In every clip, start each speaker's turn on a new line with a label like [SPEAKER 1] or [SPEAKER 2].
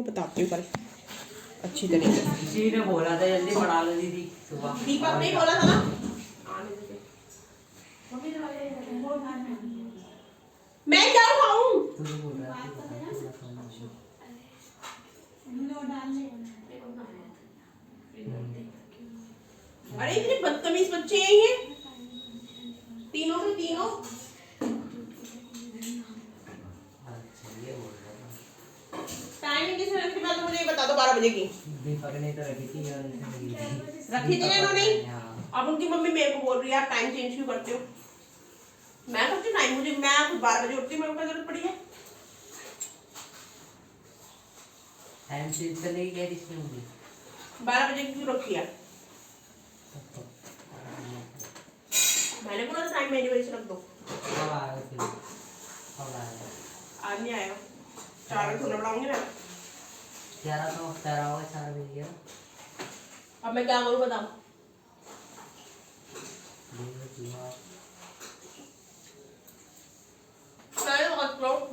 [SPEAKER 1] मैं बताती हूँ कल अच्छी तरीके से।
[SPEAKER 2] किसी ने बोला था जल्दी पढ़ा लो दीदी सुबह।
[SPEAKER 1] दीपक ने बोला था ना मैं क्या खाऊं। अरे इतने बदतमीज बच्चे हैं ये तीनों के तीनों। टाइमिंग किसने रखी थी तो मुझे बता दो 12 बजे की।
[SPEAKER 2] दीपक ने तो रखी थी
[SPEAKER 1] रखी थी इन्होंने। अब उनकी मम्मी मेरे को बोल रही है आप टाइम चेंज क्यों करते हो। मैं करती टाइम मुझे मैं खुद 12 बजे उठती हूँ मेरे को जरूरत पड़ी है।
[SPEAKER 2] टाइम चेंज करने की क्या रिस्क होगी।
[SPEAKER 1] 12 बजे क्यों रखी है। मैंने बोला था टाइम मेरी वजह से रख दो।
[SPEAKER 2] कब आएगा फिर कब आएगा।
[SPEAKER 1] आज नहीं आएगा 4 बजे सोना पड़ाऊंगी मैं।
[SPEAKER 2] 11 तो 11 होगा 4 बजे।
[SPEAKER 1] अब मैं क्या करूँ बताओ।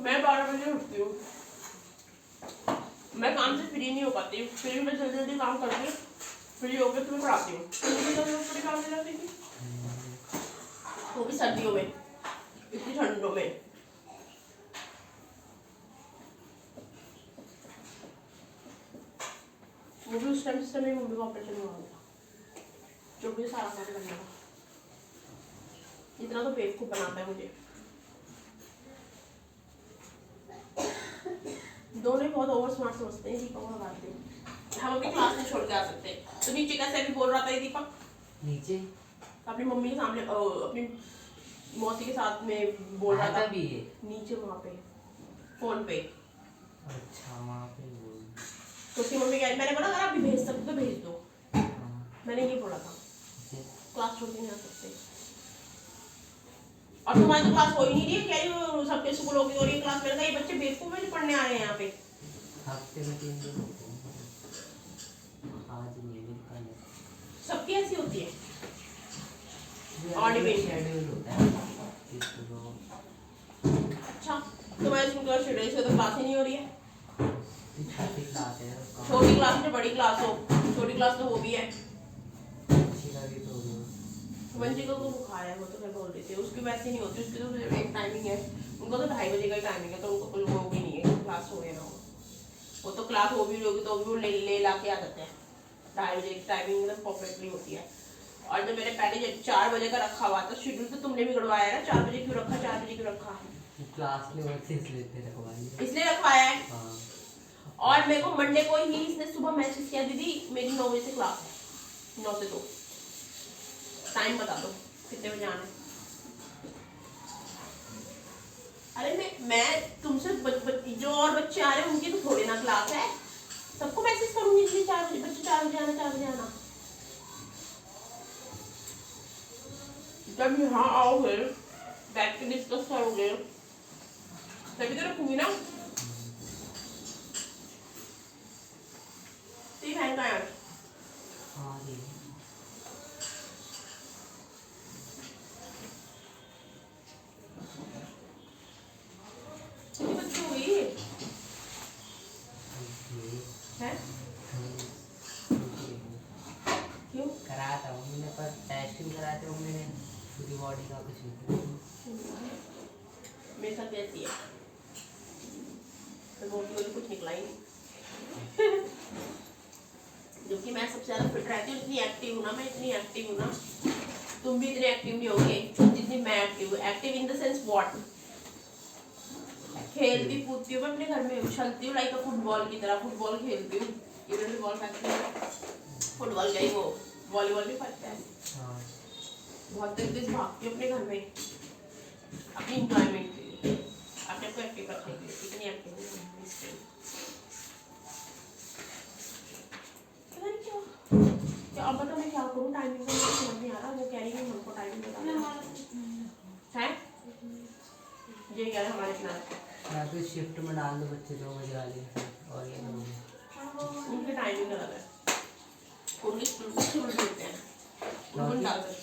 [SPEAKER 1] मैं 12 बजे उठती हूँ। मैं काम से फ्री नहीं हो पाती। फिर मैं जल्दी जल्दी काम करके फ्री होकर तुम्हें पढ़ाती हूँ। पूरी काम में जाती थी वो भी सर्दियों में इतनी ठंडों में। वो भी उस टाइम जिस टाइम मम्मी का ऑपरेशन हुआ था जो भी सारा काम करने का। इतना तो बेवकूफ बनाता है मुझे। दोनों बहुत ओवर स्मार्ट समझते हैं दीपक और आरती। हम अपनी क्लास में छोड़ के आ सकते हैं। तो नीचे कैसे भी बोल रहा था ये दीपक
[SPEAKER 2] नीचे
[SPEAKER 1] अपनी मम्मी के सामने अपनी मौसी के साथ में बोल रहा था
[SPEAKER 2] भी है।
[SPEAKER 1] नीचे वहाँ पे फोन पे।
[SPEAKER 2] अच्छा वहाँ पे बोल
[SPEAKER 1] तो उसकी मम्मी कह मैंने बोला अगर आप भी भेज सकते तो भेज दो। मैंने ये बोला था क्लास छोड़ के नहीं आ सकते। और तुम्हारी तो क्लास हो ही नहीं रही है क्या ये सबके स्कूलों की हो रही है क्लास। मैंने कहा ये बच्चे बेवकूफ है जो पढ़ने आए हैं यहाँ पे।
[SPEAKER 2] हफ्ते में 3 दिन होते हैं। आज नहीं है कल
[SPEAKER 1] सबकी ऐसी होती है।
[SPEAKER 2] शेड्यूल होता है।
[SPEAKER 1] अच्छा तुम्हारे स्कूल का शेड्यूल से तो क्लास ही नहीं हो रही है।
[SPEAKER 2] छोटी क्लास है।
[SPEAKER 1] छोटी क्लास से बड़ी क्लास हो। छोटी क्लास तो हो भी है। वंशी को बुखार है वो तो मैं बोल रही थी उसकी वैसे नहीं होती। उसकी तो एक टाइमिंग है उनको तो 2:30 बजे का ही टाइमिंग है। तो उनको कोई वो भी नहीं है क्लास हो या ना हो। वो तो क्लास हो भी होगी तो भी वो ले ला के आ जाते हैं। 2:30 बजे की टाइमिंग मतलब परफेक्टली होती है। और जब मैंने पहले जब 4 बजे का रखा हुआ था शेड्यूल तो तुमने बिगड़वाया ना। 4 बजे क्यों रखा 4 बजे क्यों रखा
[SPEAKER 2] क्लास में
[SPEAKER 1] इसलिए रखवाया है। और मेरे को मंडे को ही इसने सुबह मैसेज किया दीदी मेरी 9 बजे से क्लास है 9 से 2 टाइम बता दो कितने बजे आना है। अरे मैं तुमसे जो और बच्चे आ रहे हैं उनकी तो थोड़ी ना क्लास है। सबको मैसेज करूंगी इसलिए 4 बजे बच्चे 4 बजे आना 4 बजे आना। जब यहाँ आओगे बैठ के डिस्कस करोगे तभी तो रखूंगी ना। तेरी बहन का यार कितनी बच्ची हुई है क्यों
[SPEAKER 2] कराया था मम्मी ने पर टेस्टिंग कराते मम्मी ने पूरी बॉडी का कुछ नहीं।
[SPEAKER 1] मेरे साथ ऐसी है तो मोटी वाली कुछ निकला ही नहीं। जो कि मैं सबसे ज़्यादा फिट रहती हूँ। इतनी एक्टिव हूँ ना मैं इतनी एक्टिव हूँ ना। तुम भी इतने एक्टिव नहीं होगे जितनी मैं एक्टिव हूँ। Active in the sense what खेलती कूदती हूँ मैं अपने घर में उछलती हूँ लाइक फुटबॉल की तरह। फुटबॉल खेलती हूँ इधर से बॉल फेंकती हूँ। फुटबॉल का ही वो वॉलीबॉल भी फेंकता है। बहुत तेज भागती हूँ अपने घर में अपनी इंजॉयमेंट के लिए अपने आपको एक्टिव रखने के लिए। इतनी एक्टिव हूँ क्या। अब बता मैं क्या करूँ टाइमिंग का मुझे समझ नहीं आ रहा। वो कह रही है हमको टाइमिंग बता है ये कह रहे हमारे किनारे
[SPEAKER 2] या फिर शिफ्ट में डाल दो बच्चे 2 बजे वाले और ये करोगे।
[SPEAKER 1] उनके टाइमिंग अलग है। उनके स्कूल होते हैं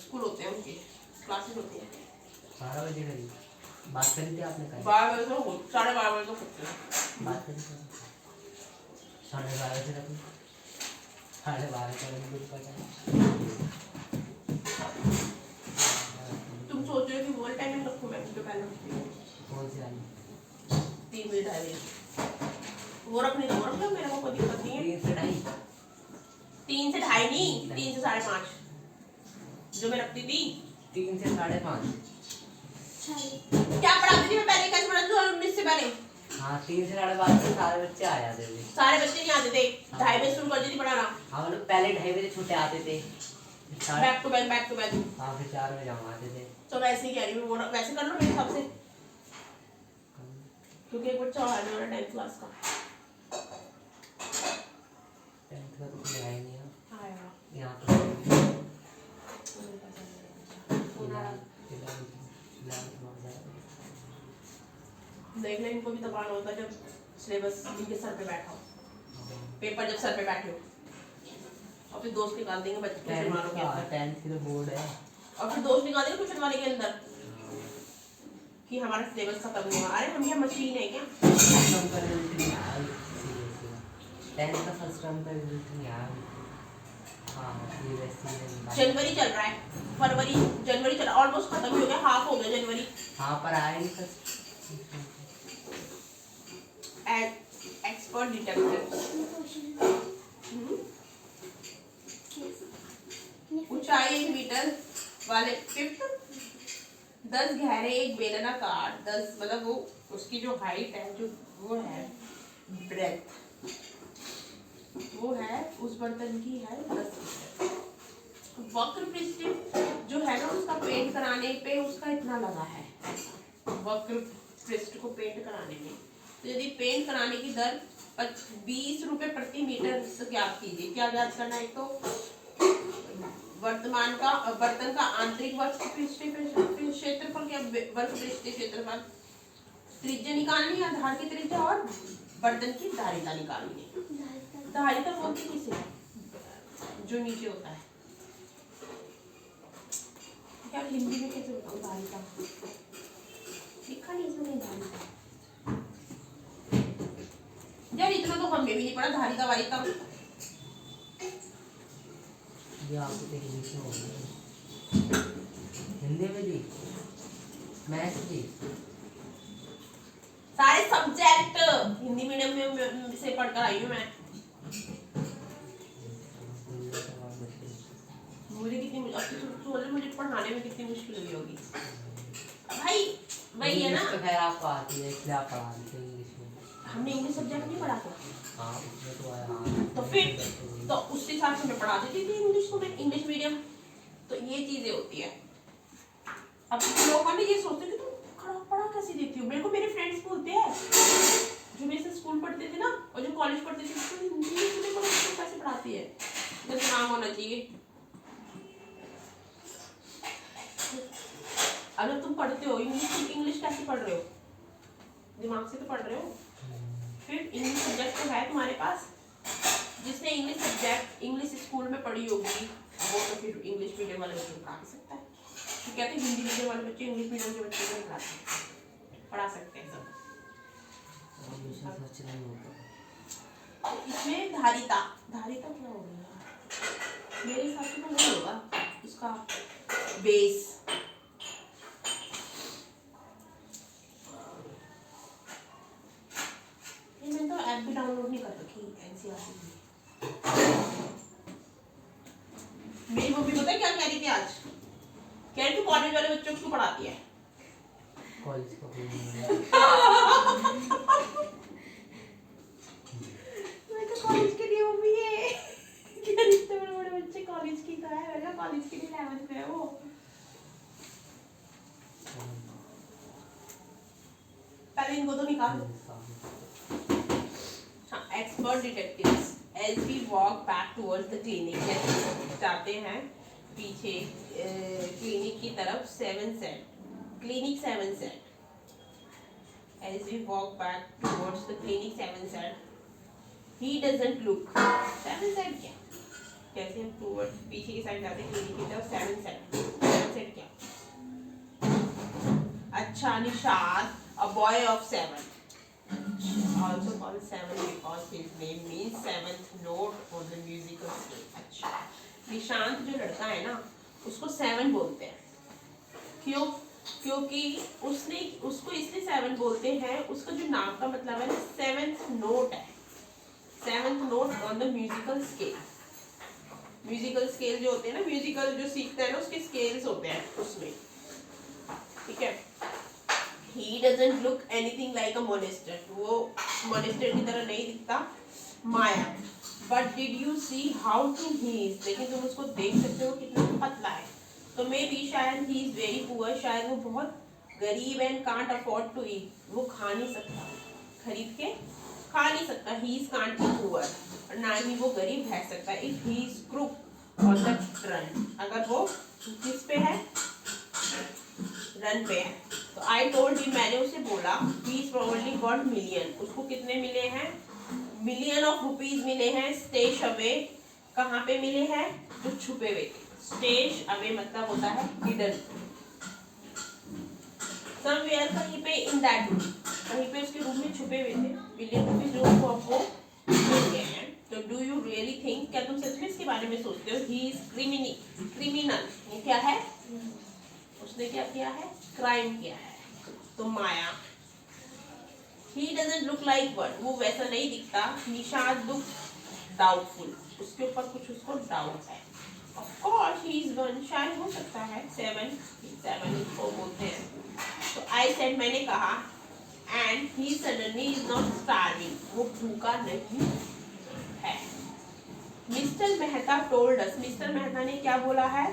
[SPEAKER 1] स्कूल होते हैं उनके क्लासेस होती है
[SPEAKER 2] 12 बजे करी बात करी थी आपने कल
[SPEAKER 1] 12 बजे तो 12:30 बजे तो होते हैं।
[SPEAKER 2] बात करी 12:30 से रखूँ, 12:30 का भी कुछ पता
[SPEAKER 1] तुम सोच रहे हो कि वो टाइमिंग रखूं? मैं तो पहले रखती हूँ
[SPEAKER 2] कौन सी वाली?
[SPEAKER 1] 3 मिनट है वो रखनी, तो वो रख लो, मेरे को कोई दिक्कत नहीं है।
[SPEAKER 2] 3 से 2:30।
[SPEAKER 1] 3 से 2:30 नहीं, 3 से 5:30 जो मैं रखती थी।
[SPEAKER 2] 3 से 5:30।
[SPEAKER 1] क्या पढ़ाती थी मैं पहले? कैसे पढ़ाती थी 19 से पहले?
[SPEAKER 2] हाँ 3 से 12:30 से सारे बच्चे आ जाते थे।
[SPEAKER 1] सारे बच्चे नहीं आते थे, 2:30 बजे शुरू कर देती पढ़ाना।
[SPEAKER 2] हाँ लोग पहले 2:30 बजे छूटे आते थे,
[SPEAKER 1] back to back back to back.
[SPEAKER 2] हाँ फिर 4 बजे हम आते थे।
[SPEAKER 1] तो वैसे ही कह रही हूँ, वो वैसे कर लो मेरे हिसाब से, क्योंकि एक बच्चा आ रहा है 10th क्लास का।
[SPEAKER 2] 10th का तो कोई आया नहीं है
[SPEAKER 1] आएगा
[SPEAKER 2] यहाँ तो।
[SPEAKER 1] देख ले, इनको भी तबान होता है जब सिलेबस इनके सर पे बैठा हो, पेपर जब सर पे बैठे हो, और फिर दोस्त निकाल देंगे बच्चे ट्यूशन वालों के अंदर।
[SPEAKER 2] 10th की तो बोर्ड है,
[SPEAKER 1] और फिर दोस्त निकाल देंगे ट्यूशन वाले के अंदर कि हमारा सिलेबस खत्म हुआ। अरे हम क्या मशीन है क्या?
[SPEAKER 2] फर्स्ट टर्म का रिजल्ट नहीं आया, 10th का फर्स्ट टर्म का रिजल्ट नहीं आया। हाँ
[SPEAKER 1] जनवरी चल रहा है, फरवरी जनवरी चल, ऑलमोस्ट खत्म ही हो गया, हाफ हो गया जनवरी।
[SPEAKER 2] हाँ पर आया नहीं फर्स्ट।
[SPEAKER 1] Expert detective. ऊंचाई 1 मीटर वाले 5th, 10 गहरे एक बेलनाकार, 10 मतलब वो उसकी जो हाइट है, जो वो है ब्रेथ, वो है उस बर्तन की है 10 मीटर। वक्र पृष्ठ जो है ना, उसका पेंट कराने पे उसका इतना लगा है, वक्र पृष्ठ को पेंट कराने में। तो यदि पेंट कराने की दर 20 रुपए प्रति मीटर, तो ज्ञात कीजिए। क्या ज्ञात करना है? तो बर्तन का आंतरिक वर्ग क्षेत्रफल, क्या वर्ग पृष्ठीय क्षेत्रफल, त्रिज्या निकालनी है, आधार की त्रिज्या, और बर्तन की धारिता निकालनी है। धारिता बोलते किसे है? जो नीचे होता है। क्या हिंदी में कैसे बताऊं धारिता? लिखा नहीं इसमें धारिता यार, इतना तो हमें भी नहीं पड़ा धारिता वारिता।
[SPEAKER 2] ये आपको तो इंग्लिश में होगा, हिंदी में भी, मैथ्स भी,
[SPEAKER 1] सारे सब्जेक्ट हिंदी मीडियम में से पढ़कर आई हूँ मैं। मुझे कितनी मुझे पढ़ाने में कितनी मुश्किल हुई होगी भाई। वही है ना,
[SPEAKER 2] तो खैर आपको आती है इसलिए आप पढ़ा देते हैं इंग्लिश में।
[SPEAKER 1] हमने इंग्लिश सब्जेक्ट नहीं पढ़ा था।
[SPEAKER 2] हाँ उसमें तो आया। हाँ
[SPEAKER 1] तो फिर तो उस हिसाब से मैं पढ़ा देती थी इंग्लिश को, मैं इंग्लिश मीडियम। तो ये चीजें होती है। अब लोगों ने ये सोचते कि तुम खड़ा पढ़ा कैसे देती हो। मेरे को मेरे फ्रेंड्स बोलते हैं जो मेरे से स्कूल पढ़ते थे ना, और जो कॉलेज पढ़ते थे, तो हिंदी को कैसे पढ़ाती है, जैसे नाम होना चाहिए। अगर तुम पढ़ते हो इंग्लिश कैसे पढ़ रहे हो? दिमाग से तो पढ़ रहे हो। फिर इंग्लिश सब्जेक्ट तो है तुम्हारे पास, जिसने इंग्लिश स्कूल में पढ़ी होगी वो तो फिर इंग्लिश मीडियम वाले बच्चों को पढ़ा सकता है। तो कहते हैं हिंदी मीडियम वाले बच्चे इंग्लिश मीडियम के बच्चों को पढ़ा सकते हैं सब। तो इसमें धारिता क्या होगी मेरे हिसाब से? तो वही होगा उसका बेस। मैंने तो ऐप भी डाउनलोड नहीं कर रखी एनसीईआरटी की। मेरी मम्मी पता है क्या कह रही थी आज? कह रही तू कॉलेज वाले बच्चों को क्यों पढ़ाती है?
[SPEAKER 2] कॉलेज का
[SPEAKER 1] मैं तो कॉलेज के लिए मम्मी है। क्या इतने बड़े बच्चे कॉलेज की तो है, मैं कॉलेज के लिए 11th में है वो। पहले इनको तो निकाल। Expert detectives as we walk back towards the clinic, जैसे जाते हैं पीछे क्लिनिक की तरफ, 7 set clinic 7 set as we walk back towards the clinic 7 set he doesn't look 7 set क्या? कैसे हम towards पीछे की साइड जाते हैं क्लिनिक की तरफ 7 set क्या? अच्छा Nishad, a boy of 7 also called seven because his name means seventh note on the musical scale. अच्छा, निशांत जो लड़का है ना उसको सेवन बोलते हैं। क्यों? क्योंकि उसको इसलिए सेवन बोलते हैं, उसका जो नाम का मतलब है ना सेवेंथ नोट है, seventh note on the musical scale. Musical scale जो होते हैं ना, म्यूजिकल जो सीखते हैं ना उसके स्केल्स होते हैं उसमें, ठीक है। He doesn't look anything like a monster. वो monster की तरह नहीं दिखता माया। But did you see how thin he is? लेकिन तुम उसको देख सकते हो कितना पतला है। तो maybe शायद he is very poor, शायद वो बहुत गरीब and can't afford to eat. वो खा नहीं सकता, खरीद के खा नहीं सकता। He is can't be poor, और ना ही वो गरीब रह सकता। If he is crook on the run, अगर वो किस पे है, रन पे है। तो आई टोल्ड ही, मैंने उसे बोला, he is probably got million, उसको कितने मिले हैं, मिलियन ऑफ रुपीज मिले हैं। स्टेश अवे, कहाँ पे मिले हैं, जो छुपे हुए थे। स्टेश अवे मतलब होता है हिडन, समवेयर कहीं पे इन दैट रूम, कहीं पे उसके रूम में छुपे हुए थे मिलियन रुपीज जो उसको अब वो मिल गए हैं। तो डू यू रियली थिंक, क्या तुम सच में इसके बारे में सोचते हो, ही इज क्रिमिनल, ये क्या है, उसने क्या किया है, क्राइम किया है। तो माया, he doesn't look like one, वो वैसा नहीं दिखता। निशांत लुक डाउटफुल, उसके ऊपर कुछ उसको डाउट है। Of course he is one, शायद हो सकता है सेवन इसको बोलते हैं। तो I said, मैंने कहा, and he suddenly is not starving, वो भूखा नहीं है। Mister Mehta told us, mister Mehta ने क्या बोला है,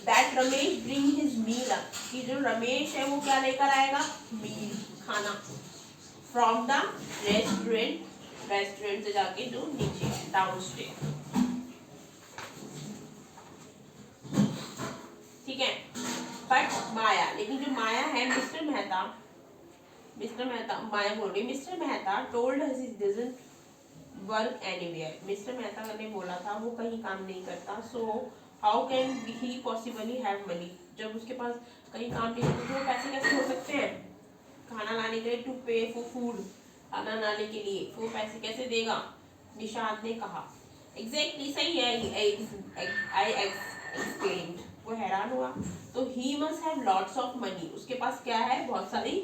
[SPEAKER 1] that Ramesh bring his meal up, कि जो रमेश है वो क्या लेकर आएगा, मील, खाना, from the रेस्टोरेंट से जाके जो नीचे है, डाउनस्टेयर, ठीक है। बट माया, लेकिन जो माया है, मिस्टर मेहता माया बोल रही, mister Mehta told us he doesn't work anywhere, mister Mehta ने बोला था वो कहीं काम नहीं करता। so how can he possibly have money, जब उसके पास कहीं काम नहीं करता तो वो पैसे कैसे हो सकते हैं, खाना लाने के लिए, टू पे फॉर फूड, खाना लाने के लिए वो पैसे कैसे देगा। निशांत ने कहा, एग्जैक्टली सही है, आई एक्सप्लेन्ड, वो हैरान हुआ। तो he must have lots of money, उसके पास क्या है, बहुत सारी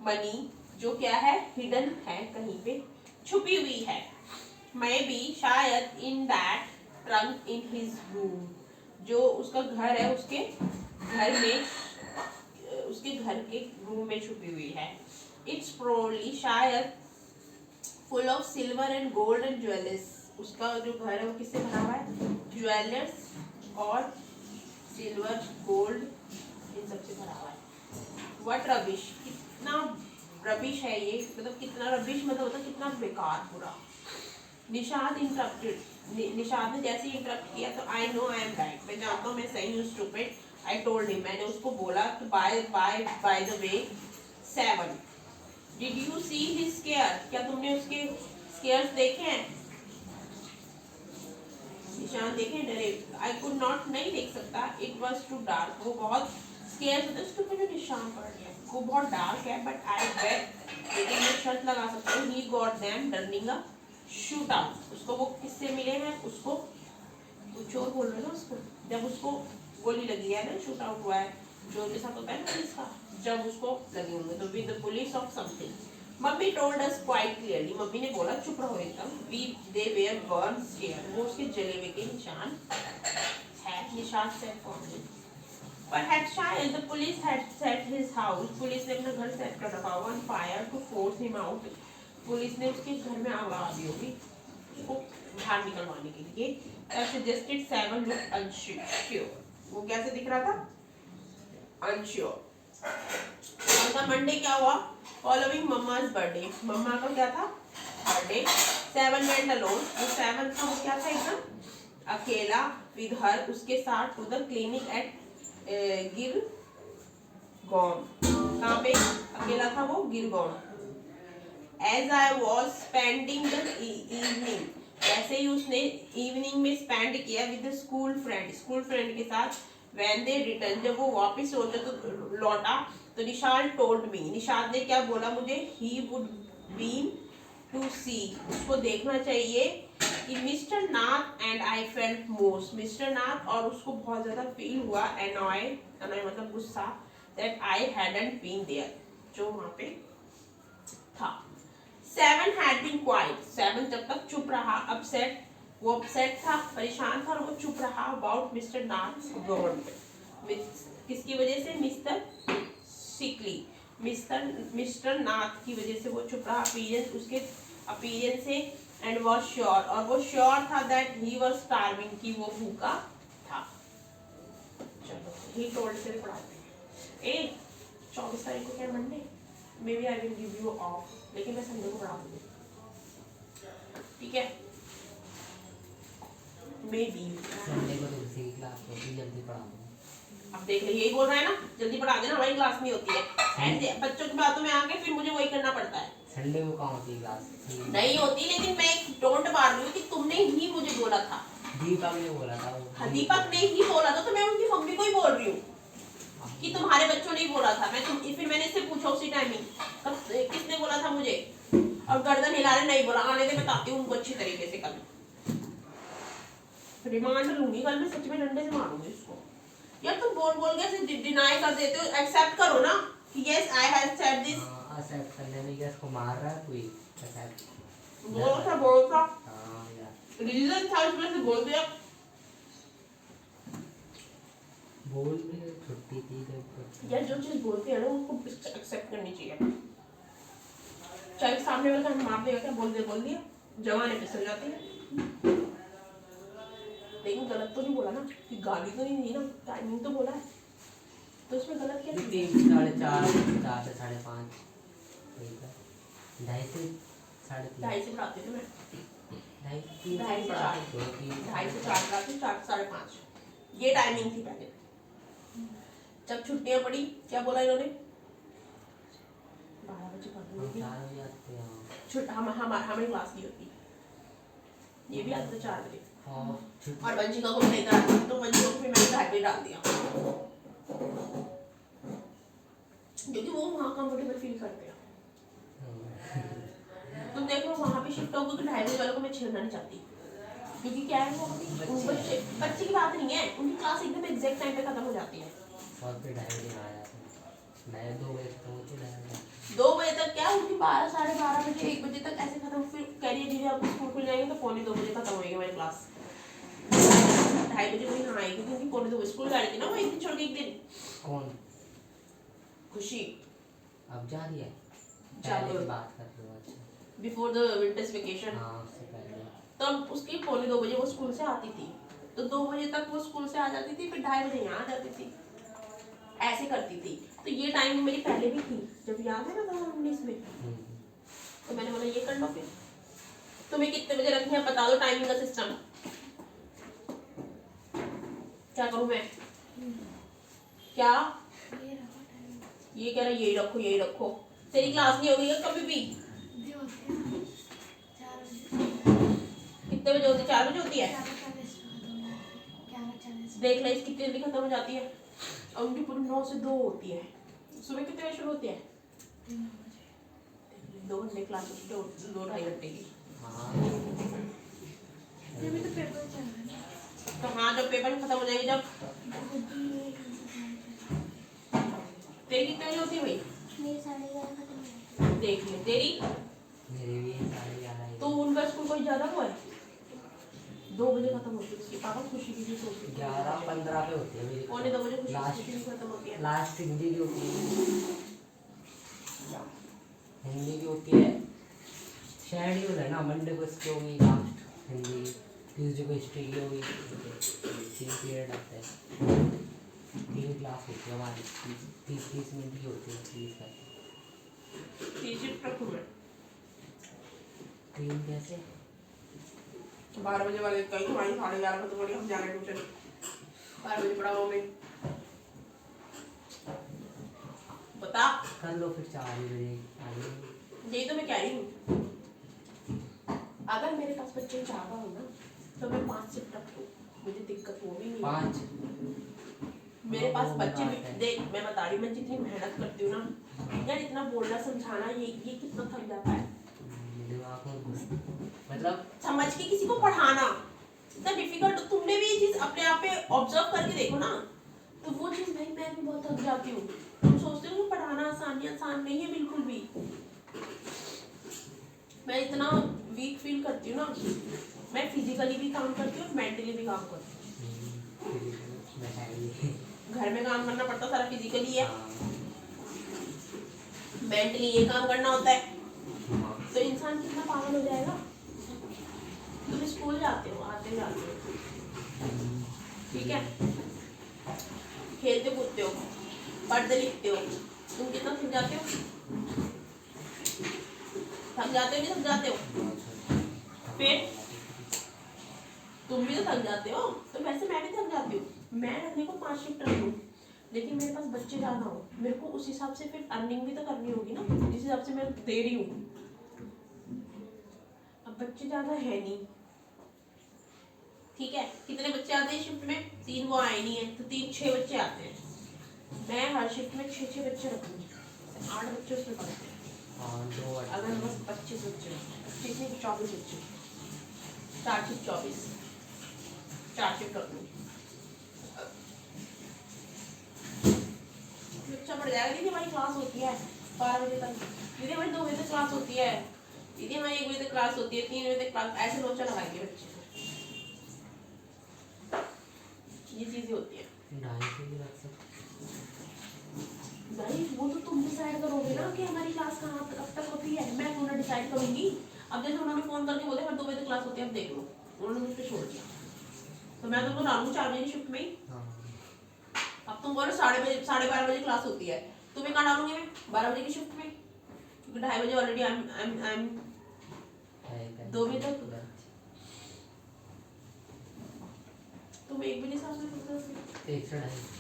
[SPEAKER 1] मनी, जो क्या है, हिडन है, कहीं पे छुपी हुई है। मे बी शायद in that trunk in his room, जो उसका घर है उसके घर में, उसके घर के रूम में छुपी हुई है। इट्स प्रोबब्ली शायद full of silver and gold and jewellers, उसका जो घर है वो किससे भरा हुआ है, ज्वेलर्स और सिल्वर गोल्ड इन सबसे भरा हुआ है। व्हाट रबिश, कितना रबिश है ये, मतलब कितना रबिश मतलब होता है कितना बेकार पूरा। निशांत इंटरप्टेड, निशांत ने जैसे ही इंटरप्ट किया तो I know I am right, मैं जानता हूँ मैं सही हूँ, स्टूपिड। आई टोल्ड हिम, मैंने उसको बोला कि by the way seven, did you see his square, क्या तुमने उसके स्केयर्स देखे हैं, निशान देखे डरे। आई कुड नॉट, नहीं देख सकता, इट वॉज टू डार्क, वो बहुत स्केयर्स होते उसके ऊपर जो निशान पड़ गया वो बहुत डार्क है। बट आई बेट, लेकिन मैं शर्त लगा सकता हूँ, he got them during a shootout, उसको वो किससे मिले हैं, उसको चोर बोल रहे हैं ना उसको, जब उसको गोली लगी है ना, शूट आउट हुआ है, चोर के साथ होता है ना पुलिस का, जब उसको लगे होंगे, तो with the police of something. Mummy told us quite clearly, mummy ने बोला चुप रहो एकदम, we they were burn scare, वो उसके जले हुए के निशान है, निशान सेट फॉर हिम। Perhaps शायद the police had set his house, police ने अपना घर सेट कर रखा होगा, on fire to force him out, police ने उसके घर में आग लगा दी होगी उसको बाहर निकलवाने के लिए। suggested seven look unsure, वो कैसे दिख रहा था, unsure। और मंडे क्या हुआ, फॉलोइंग मम्मा's बर्थडे, मम्मा का क्या था, बर्थडे। सेवन वेंट अलोन, वो सेवन का वो क्या था, एकदम अकेला, विद हर, उसके साथ, to the clinic at Girgaon, कहाँ पे अकेला था वो, Girgaon. As I was spending the evening, वैसे ही उसने इवनिंग में स्पेंड किया विद स्कूल फ्रेंड के साथ। When they returned, जब वो वापस लौटा तो निशान टोल्ड मी, निशाद ने क्या बोला मुझे, he would been to see, उसको देखना चाहिए कि mister Nath and I felt most, mister Nath और उसको बहुत ज्यादा फील हुआ, एनॉय मतलब गुस्सा, that I hadn't been there, जो वहां पे था। 7 had been quiet, 7 जब तक चुप रहा, अपसेट, वो अपसेट था, परेशान था और वो चुप रहा अबाउट मिस्टर नाथ वर्ड, किसकी वजह से, मिस्टर सिकली, मिस्टर नाथ की वजह से वो चुप रहा, अपीयरेंस, उसके अपीयरेंस से, एंड वॉज श्योर, और वो श्योर था दैट ही वॉज स्टार्विंग, कि वो भूखा था। चलो ही टोल्ड से पढ़ाते हैं। 24 तारीख को क्या Monday, maybe I will give you off, लेकिन मैं संडे को पढ़ा दूंगी, ठीक है, मे बी
[SPEAKER 2] संडे को तो किसी की क्लास होती, जल्दी पढ़ा दूंगा।
[SPEAKER 1] अब देख ले, यही बोल रहा है ना, जल्दी पढ़ा देना, हमारी क्लास नहीं होती है, ऐसे बच्चों की बातों में आके फिर मुझे वही करना पड़ता है।
[SPEAKER 2] संडे को कहाँ होती है क्लास?
[SPEAKER 1] नहीं होती, लेकिन मैं डोंट मार रही हूँ कि तुमने ही मुझे बोला था,
[SPEAKER 2] दीपक ने बोला था वो।
[SPEAKER 1] हाँ, दीपक ने ही बोला था, तो मैं उनकी मम्मी को ही बोल रही हूँ कि तुम्हारे बच्चों ने ही बोला था। फिर मैंने इससे पूछा उसी टाइमिंग, तब किसने बोला था मुझे, और गर्दन हिला रहे, नहीं बोला, आने दे, बताती हूँ उनको अच्छी तरीके से, कल रिमांड लूंगी, कल मैं सच में डंडे से मारूंगी इसको। यार तुम बोल बोल के ऐसे डिनाई कर देते हो, एक्सेप्ट करो ना कि yes I have said this.
[SPEAKER 2] Accept करने में क्या इसको मार रहा है कोई? एक्सेप्ट
[SPEAKER 1] बोल था
[SPEAKER 2] हां यार,
[SPEAKER 1] रीजन था, उसमें से बोल दिया,
[SPEAKER 2] बोल भी छुट्टी थी तो
[SPEAKER 1] यार जो चीज बोलते हैं ना उनको एक्सेप्ट करनी चाहिए, चाहे सामने वाला का मार देगा, क्या बोल दिया, जवानी फिसल जाती है, लेकिन गलत तो नहीं बोला ना, कि गाली तो नहीं दी ना, टाइमिंग तो बोला है, तो उसमें गलत क्या है?
[SPEAKER 2] 3 4:30 4 से 5:30, ठीक है, 2:30 से 3:30,
[SPEAKER 1] 2:30 से पढ़ाती थी मैं,
[SPEAKER 2] 2:30
[SPEAKER 1] 2:30 से 4, 2:30 से 4 पढ़ाती, 4 से 5:30, ये टाइमिंग थी पहले। जब छुट्टियां पड़ी, क्या बोला इन्होंने, 12 बजे पढ़,
[SPEAKER 2] 4 बजे आते हैं,
[SPEAKER 1] हमारी क्लास नहीं होती, ये भी आते 4 बजे,
[SPEAKER 2] और
[SPEAKER 1] और वंशिका को लेकर आती, तो वंशिका को फिर मैंने घर पे डाल दिया, क्योंकि वो वहाँ कंफर्टेबल फील करते हैं। तुम देख लो वहाँ पे शिफ्ट होकर 2:30 बजे वालों को मैं छेड़ना नहीं चाहती, क्योंकि क्या है वो बच्चे की बात नहीं है, उनकी क्लास एकदम एग्जैक्ट टाइम पे खत्म हो जाती है,
[SPEAKER 2] और फिर 2:30 बजे आ जाते हैं, 2 बजे तक पहुंचे,
[SPEAKER 1] 2 बजे तक क्या, उनकी 12 साढ़े 12 बजे 1 बजे तक ऐसे खत्म, फिर करिए दीदी आपको स्कूल खुल जाएंगे तो 1:45 बजे खत्म होगी हमारी क्लास, 2:30 बजे कोई हाँ आएगी, क्योंकि 1:45 स्कूल जा रही थी ना वो, एक दिन छोड़ के एक दिन।
[SPEAKER 2] कौन
[SPEAKER 1] खुशी
[SPEAKER 2] अब जा रही है,
[SPEAKER 1] चलो
[SPEAKER 2] की बात कर लो, अच्छा
[SPEAKER 1] बिफोर द विंटर्स वेकेशन,
[SPEAKER 2] हाँ उससे पहले,
[SPEAKER 1] तब उसकी 1:45 बजे वो स्कूल से आती थी, तो 2 बजे तक वो स्कूल से आ जाती थी, फिर 2:30 बजे यहाँ आ जाती थी, ऐसे करती थी। तो ये टाइम मेरी पहले भी थी, जब याद है ना 2019 में, तो मैंने बोला ये कर लो, फिर तुम्हें कितने बजे रखनी है बता दो, टाइमिंग का सिस्टम क्या करूँ मैं, क्या ये कह रहा यही रखो, तेरी क्लास नहीं होगी कभी भी, कितने बजे होती है, 4 बजे होती है, देख ले इसकी कितनी जल्दी खत्म हो जाती है, और उनकी पूरी 9 से 2 होती है, सुबह कितने बजे शुरू होती है, 2 घंटे क्लास, 2-2.5 घंटे की, तो हाँ जब पेपर खत्म हो जाएंगे, जब तेरी कितने बजे होती है भाई,
[SPEAKER 3] मेरी 11:30 खत्म हो
[SPEAKER 1] देख ले तेरी,
[SPEAKER 2] मेरे भी 11:30,
[SPEAKER 1] तो उनका स्कूल कोई ज्यादा हुआ है, 2 बजे खत्म होती है उसकी, पापा खुशी की भी सोचती है
[SPEAKER 2] 11:15 पे होती है मेरी,
[SPEAKER 1] 1:45 बजे
[SPEAKER 2] लास्ट
[SPEAKER 1] खुशी की खत्म होती है,
[SPEAKER 2] लास्ट हिंदी की होती है, हिंदी की होती है, शेड्यूल है ना, मंडे को इसकी होगी लास्ट हिंदी, ट्यूसडे को हिस्ट्री की होगी, 3 पीरियड आते हैं, 3 क्लास होती है हमारी, 30 मिनट की होती है, 30 का 3 कैसे,
[SPEAKER 1] 12 बजे वाले कहीं तुम्हारी 11:30 खत्म हो रही, हम जा रहे हैं ट्यूशन, 12 बजे पढ़ाओ मैं, बता
[SPEAKER 2] कर लो फिर 4 बजे आगे,
[SPEAKER 1] यही तो मैं कह रही हूँ, अगर मेरे पास बच्चे ज्यादा हो ना तो मैं 5 शिफ्ट रख दूँ, मुझे दिक्कत वो भी नहीं है,
[SPEAKER 2] 5
[SPEAKER 1] मेरे पास
[SPEAKER 2] वो
[SPEAKER 1] बच्चे
[SPEAKER 2] बात
[SPEAKER 1] भी
[SPEAKER 2] है।
[SPEAKER 1] देख, मैं बता रही हूँ, मैं जितनी मेहनत करती हूँ ना यार, इतना बोलना समझाना, ये कितना थक जाता है।
[SPEAKER 2] दिमाग में घुस मतलब
[SPEAKER 1] समझ के किसी को पढ़ाना इतना डिफिकल्ट, तुमने भी ये चीज अपने आप पे ऑब्जर्व करके देखो ना, तो वो चीज भाई मैं भी बहुत थक जाती हूँ। तुम सोचते हो कि पढ़ाना आसान नहीं है, बिल्कुल भी। मैं इतना वीक फील करती हूँ ना, मैं फिजिकली भी काम करती हूँ, मेंटली भी काम करती हूँ। घर में काम करना पड़ता सारा फिजिकली है, मेंटली ये काम करना होता है, तो इंसान कितना पागल हो जाएगा। तुम स्कूल जाते हो, आते जाते हो, ठीक है, खेलते कूदते हो, पढ़ते लिखते हो, तुम कितना थक जाते हो, कि थक जाते हो, फिर तुम भी तो थक जाते हो, तो वैसे मैं भी थक जाती हूँ। मैं रखने को 5 शिफ्ट रख लूँ, लेकिन मेरे पास बच्चे ज़्यादा हो, मेरे को उस हिसाब से फिर अर्निंग भी तो करनी होगी ना, जिस हिसाब से मैं दे रही हूँ। अब बच्चे ज़्यादा है नहीं, ठीक है, कितने बच्चे आते हैं शिफ्ट में, 3, वो आए नहीं है तो 6 बच्चे आते हैं। मैं हर शिफ्ट में 6 बच्चे रखूँगी, 8 बच्चे उसमें पढ़ते हैं। अगर बस 25 बच्चे, 24 बच्चे, 4 शिफ्ट 24, 4 शिफ्ट रखूँगी, बच्चा पढ़ जाएगा। दीदी हमारी क्लास होती है 12 बजे तक, दीदी हमारी 2 बजे तक क्लास होती है, दीदी हमारी 1 बजे तक क्लास होती है, 3 बजे तक क्लास, ऐसे लोचा लगाएंगे बच्चे। ये चीजें होती है भाई, वो तो तुम डिसाइड करोगे ना कि हमारी क्लास कहाँ कब तक होती है, मैं थोड़ा डिसाइड करूंगी। अब जैसे उन्होंने फोन करके बोले हर 2 बजे तक क्लास होती है, अब देख लो उन्होंने मुझ पे छोड़ दिया, तो मैं तुमको डालूंगी 4 बजे की शिफ्ट में ही। अब तुम बोलो 12:30 बजे क्लास होती है, तुम्हें कहाँ डालूंगी मैं 12 बजे की शिफ्ट में, क्योंकि 2:30 बजे ऑलरेडी आई एम 2 बजे तक, तुम 1 बजे से
[SPEAKER 2] 1 से 2:30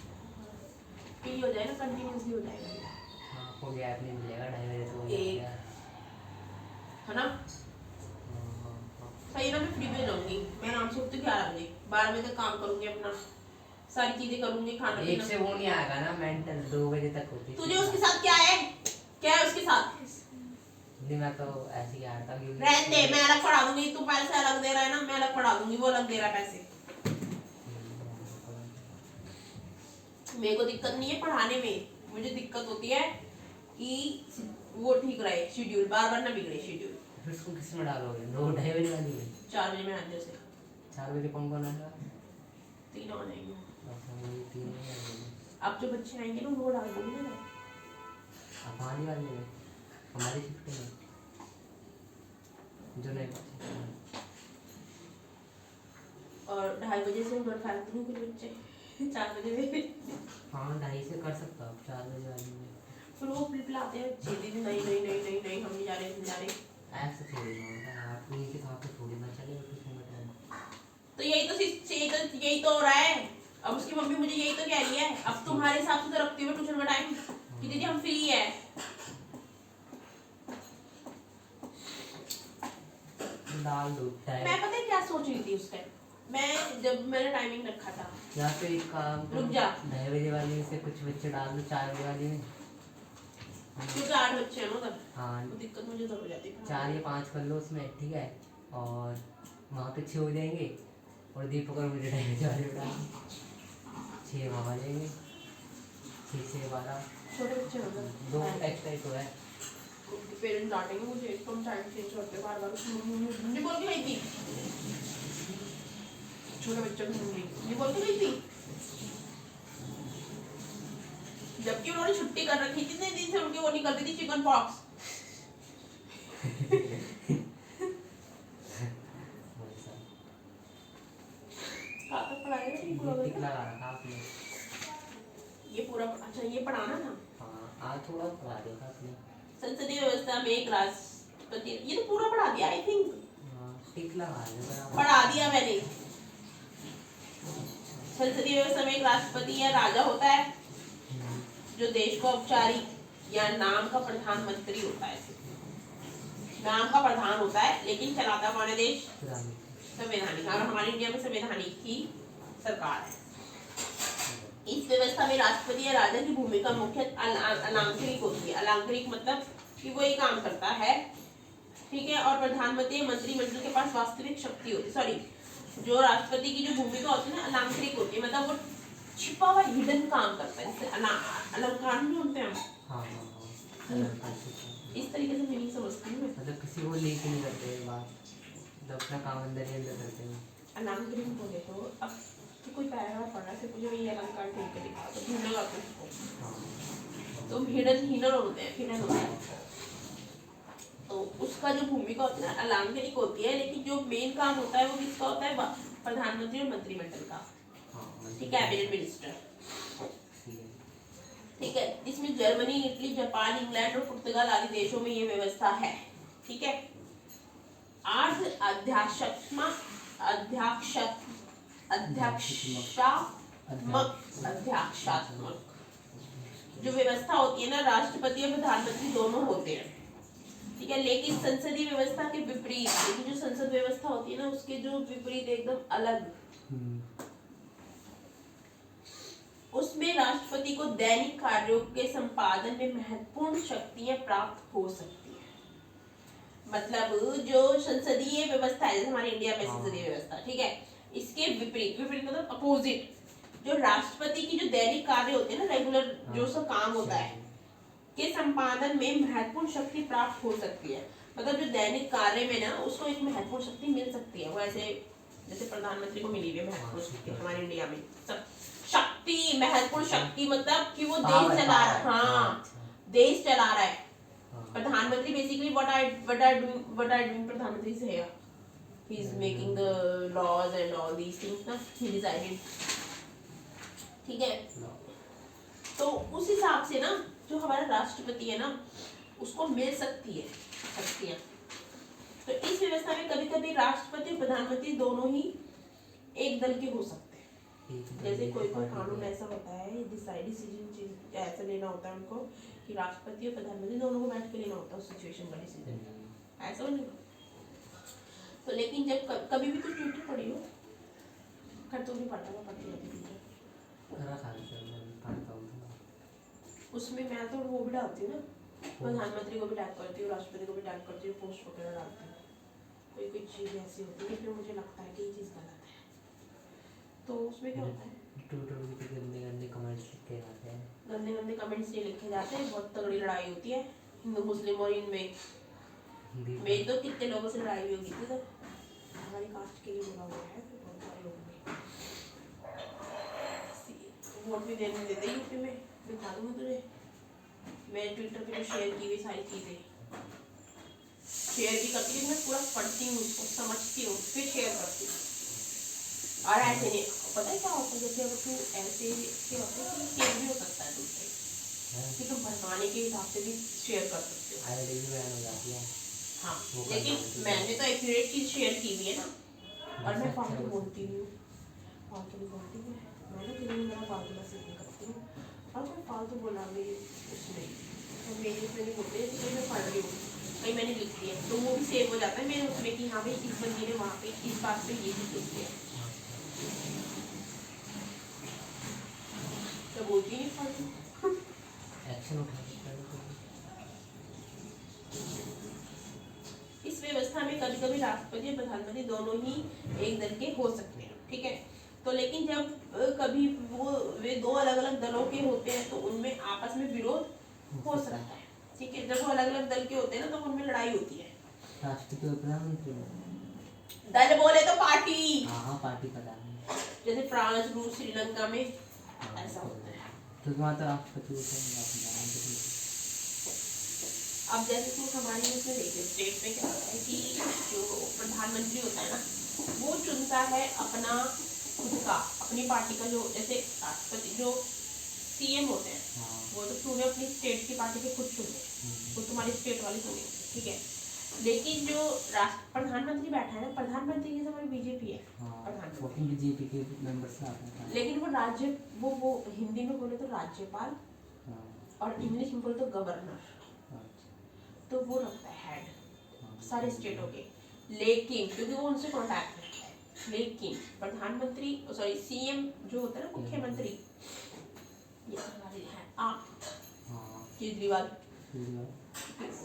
[SPEAKER 1] फ्री हो जाएगा, कंटिन्यूसली हो जाएगा।
[SPEAKER 2] हाँ, कोई गैप नहीं मिलेगा, 2:30 बजे तो हो
[SPEAKER 1] एक,
[SPEAKER 2] जाएगा।
[SPEAKER 1] है ना, सही ना, मैं फ्री पे जाऊंगी, मैं आराम से उठती 11 बजे, 12 बजे तक काम करूंगी, अपना सारी चीजें करूंगी, खाना
[SPEAKER 2] एक
[SPEAKER 1] पीना।
[SPEAKER 2] से वो नहीं आएगा ना, मेंटल 2 बजे तक होती
[SPEAKER 1] तुझे उसके साथ क्या है, क्या है उसके साथ,
[SPEAKER 2] नहीं मैं तो ऐसे ही आता हूँ
[SPEAKER 1] रहने दे, मैं अलग पढ़ा दूंगी, तू पैसे अलग दे रहा है ना, मैं अलग पढ़ा दूंगी, वो अलग दे रहा है पैसे। मेरे को दिक्कत नहीं है पढ़ाने में, मुझे दिक्कत होती है कि वो ठीक रहे शेड्यूल, बार बार ना बिगड़े शेड्यूल।
[SPEAKER 2] फिर उसको किस में डालोगे, 2-2:30 बजे वाली में?
[SPEAKER 1] 4 बजे में आते से
[SPEAKER 2] 4 बजे कौन आएगा?
[SPEAKER 1] 3 हो जाएंगे।
[SPEAKER 2] अच्छा, वही 3 नहीं आएंगे।
[SPEAKER 1] अब जो बच्चे आएंगे ना वो डाल दूंगी ना,
[SPEAKER 2] आप आने वाले में हमारी शिफ्ट में जो नए बच्चे,
[SPEAKER 1] और 2:30 बजे से उधर फेंक दूंगी कुछ बच्चे 4 बजे में।
[SPEAKER 2] हाँ 2:30 से कर सकता हूँ 4 बजे वाली में।
[SPEAKER 1] फिर वो पिलपिलाते हैं बच्चे, दीदी नहीं नहीं नहीं नहीं नहीं हम नहीं जा रहे, हम जा रहे।
[SPEAKER 2] ऐसे थोड़ी ना होता है, आप उन्हीं के साथ तो थोड़ी ना चलेगा ट्यूशन में टाइम।
[SPEAKER 1] तो यही तो हो रहा है। अब उसकी मम्मी मुझे यही तो कह रही है, अब तुम्हारे हिसाब से तो रखती हूँ ट्यूशन में टाइम कि दीदी हम फ्री है।
[SPEAKER 2] डाल दो टाइम।
[SPEAKER 1] मैं पता है क्या सोच रही थी उस टाइम, मैं जब मैंने टाइमिंग रखा था,
[SPEAKER 2] या तो एक काम
[SPEAKER 1] रुक जा,
[SPEAKER 2] 2:30 बजे वाली में से कुछ बच्चे डाल दो 4 बजे वाली में,
[SPEAKER 1] क्योंकि 8 बच्चे हैं ना उधर,
[SPEAKER 2] हाँ
[SPEAKER 1] तो दिक्कत मुझे तब हो जाती है।
[SPEAKER 2] 4 या 5 कर लो उसमें, ठीक है, और वहाँ पे 6 हो जाएंगे, और दीपक और मुझे 2:30 बजे वाले में डाल 6 वहाँ जाएंगे, 6 से 12,
[SPEAKER 1] छोटे बच्चे हैं उधर,
[SPEAKER 2] 2 एक्स्ट्रा ही तो है।
[SPEAKER 1] उनके पेरेंट्स डांटेंगे मुझे, तुम टाइम चेंज करते हो बार बार, मुझे बोल के गई थी छोटे बच्चों की मम्मी, ये बोल के गई थी, जबकि उन्होंने छुट्टी कर रखी थी, इतने दिन से उनकी वो निकलती थी चिकन पॉक्स। कहाँ तक पढ़ाया था ये पूरा
[SPEAKER 2] टिक लगा रखा आपने?
[SPEAKER 1] ये पूरा, अच्छा ये पढ़ाना था,
[SPEAKER 2] हाँ आज थोड़ा पढ़ा दिया था आपने।
[SPEAKER 1] संसदीय व्यवस्था में राष्ट्रपति, ये तो पूरा पढ़ा दिया आई थिंक,
[SPEAKER 2] टिक लगा दिया
[SPEAKER 1] पढ़ा दिया मैंने। संसदीय व्यवस्था में एक राष्ट्रपति या राजा होता है जो देश का औपचारिक या नाम का प्रधानमंत्री होता है, नाम का प्रधान होता है लेकिन चलाता हमारे देश संवैधानिक, अगर हमारे इंडिया में संवैधानिक ही सरकार है। इस व्यवस्था में राष्ट्रपति या राजा की भूमिका मुख्य अलंकारिक होती है। अलंकारिक मतलब कि वो ये काम करता है, ठीक है। और प्रधानमंत्री मंत्रिमंडल के पास वास्तविक शक्ति होती है, सॉरी, जो राष्ट्रपति की जो भूमिका होती है ना अलंकारिक होती है, मतलब वो छिपा हुआ हिडन काम करता है, जैसे अलंकार नहीं होते हैं
[SPEAKER 2] हाँ हाँ हाँ
[SPEAKER 1] इस तरीके से मीनिंग समझती हूँ मैं।
[SPEAKER 2] मतलब किसी को लेके नहीं करते बात, जब अपना काम अंदर ही अंदर करते हैं।
[SPEAKER 1] अलंकारिक बोले तो अब तो कोई पैराग्राफ पढ़ रहा है फिर मुझे ये अलंकार ढूंढ के दिखा तो ढूंढेगा तो उसको, तो हिडन हिडन होते हैं, हिडन होते हैं। तो उसका जो भूमिका होती है ना अलंकारिक होती है, लेकिन जो मेन काम होता है वो किसका होता है, प्रधानमंत्री और मंत्रिमंडल का, ठीक है, कैबिनेट मिनिस्टर, ठीक है। इसमें जर्मनी, इटली, जापान, इंग्लैंड और पुर्तगाल आदि देशों में ये व्यवस्था है, ठीक है। अर्ध अध्यात्मक अध्यात्मक जो व्यवस्था होती है ना, राष्ट्रपति और प्रधानमंत्री दोनों होते हैं, ठीक है। लेकिन संसदीय व्यवस्था के विपरीत, लेकिन जो संसद व्यवस्था होती है ना उसके जो विपरीत एकदम अलग, उसमें राष्ट्रपति को दैनिक कार्यों के संपादन में महत्वपूर्ण शक्तियां प्राप्त हो सकती है। मतलब जो संसदीय व्यवस्था है, जैसे हमारे इंडिया में संसदीय व्यवस्था, ठीक है, इसके विपरीत, विपरीत मतलब अपोजिट, जो राष्ट्रपति की जो दैनिक कार्य होते हैं ना, रेगुलर जो सब काम होता है के संपादन में महत्वपूर्ण शक्ति प्राप्त हो सकती है। मतलब जो दैनिक कार्य में ना उसको एक महत्वपूर्ण शक्ति मिल सकती है, वो ऐसे जैसे प्रधानमंत्री को मिली है महत्वपूर्ण शक्ति हमारे इंडिया में, सब शक्ति, महत्वपूर्ण शक्ति मतलब कि वो देश चला रहा है, हाँ देश चला रहा है। प्रधानमंत्री बेसिकली what are doing प्रधानमंत्री से है, he is making the laws and all these things ना, he decided, ठीक है। तो उस हिसाब से ना जो हमारा राष्ट्रपति है ना उसको मिल सकती है शक्तियां। तो इस व्यवस्था में कभी कभी राष्ट्रपति और प्रधानमंत्री दोनों ही एक दल के हो सकते हैं। जैसे कोई कोई कानून ऐसा होता है, डिसीजन ऐसा लेना होता है उनको कि राष्ट्रपति और प्रधानमंत्री दोनों को बैठ के लेना होता है उस सिचुएशन का डिसीजन, ऐसा नहीं। तो लेकिन जब कभी भी कुछ ट्विटर पढ़ी हो, खैर तो नहीं पढ़ता, मैं पढ़ती रहती हूँ, उसमें मैं तो वो भी डालती हूँ ना, प्रधानमंत्री को भी टैग करती हूँ, राष्ट्रपति को भी टैग करती हूँ, पोस्ट वगैरह डालती हूँ। कोई कोई चीज़ ऐसी होती है फिर मुझे लगता है कि ये चीज़ गलत है, तो उसमें क्या होता है,
[SPEAKER 2] गंदे गंदे कमेंट्स लिखे जाते हैं,
[SPEAKER 1] गंदे गंदे कमेंट्स ये लिखे जाते हैं, बहुत तगड़ी लड़ाई होती है हिंदू मुस्लिम और इनमें। मेरी तो कितने लोगों से लड़ाई भी होगी थी, तो हमारी कास्ट के लिए बोला हुआ है, तो बहुत सारे लोग वोट भी देने देते यूपी में, दिखा दूंगा तुझे, मैं ट्विटर पे जो शेयर की हुई सारी चीज़ें शेयर भी करती हूँ, मैं पूरा पढ़ती हूँ उसको, समझती हूँ, फिर शेयर करती हूँ। और ऐसे नहीं, पता है क्या होता है, जैसे अगर तू ऐसे क्या होता है कि शेयर भी हो सकता है दूसरे कि तुम भरमाने के हिसाब से भी शेयर कर सकते हो,
[SPEAKER 2] हो जाती है।
[SPEAKER 1] हाँ, लेकिन मैंने तो एक्यूरेट चीज़ शेयर की हुई है ना, और मैं फालतू बोलती हूँ, फालतू भी बोलती हूँ, मैं ना किसी मेरा फालतू का सीख करती हूँ, और कोई फालतू बोला भी उसमें, तो मेरे उसमें नहीं बोलते, जैसे कोई मैं पढ़ रही हूँ कहीं मैंने लिख दिया तो वो भी सेव हो जाता है मेरे उसमें कि हाँ भाई इस बंदी ने वहाँ पे इस बात पे ये भी लिख दिया, तो बोलती नहीं फालतू,
[SPEAKER 2] एक्शन उठा।
[SPEAKER 1] इस व्यवस्था में कभी कभी राष्ट्रपति और प्रधानमंत्री दोनों ही एक दल के हो सकते हैं, ठीक है। तो लेकिन जब कभी वे दो अलग अलग दलों के होते हैं तो उनमें आपस में विरोध हो सकता है, ठीक है। जब वो अलग अलग दल के होते हैं ना तो उनमें लड़ाई होती है।
[SPEAKER 2] राष्ट्रपति और प्रधानमंत्री
[SPEAKER 1] दल बोले तो पार्टी,
[SPEAKER 2] हाँ पार्टी पता है,
[SPEAKER 1] जैसे फ्रांस, रूस, श्रीलंका में ऐसा होता है,
[SPEAKER 2] क्योंकि वहाँ तो राष्ट्रपति होते हैं।
[SPEAKER 1] अब जैसे तू हमारी उसमें देखिए स्टेट में क्या होता है कि जो प्रधानमंत्री होता है ना वो चुनता है अपना खुद का, अपनी पार्टी का, जो जैसे राष्ट्रपति जो सीएम होते हैं वो तो तूने अपनी स्टेट की पार्टी के खुद चुने, वो तुम्हारी स्टेट वाली चुनी, ठीक है। लेकिन जो प्रधानमंत्री बैठा है ना, प्रधानमंत्री जैसे हमारी बीजेपी है, प्रधानमंत्री
[SPEAKER 2] बीजेपी के मेंबर्स आते हैं,
[SPEAKER 1] लेकिन वो राज्य वो हिंदी में बोले तो राज्यपाल और इंग्लिश में बोले तो गवर्नर, तो वो रखता है हेड सारे स्टेटों के, लेकिन क्योंकि वो उनसे कॉन्टैक्ट रखता है, लेकिन प्रधानमंत्री सॉरी सीएम जो होता है ना मुख्यमंत्री ये हमारे है आप
[SPEAKER 2] हाँ
[SPEAKER 1] केजरीवाल,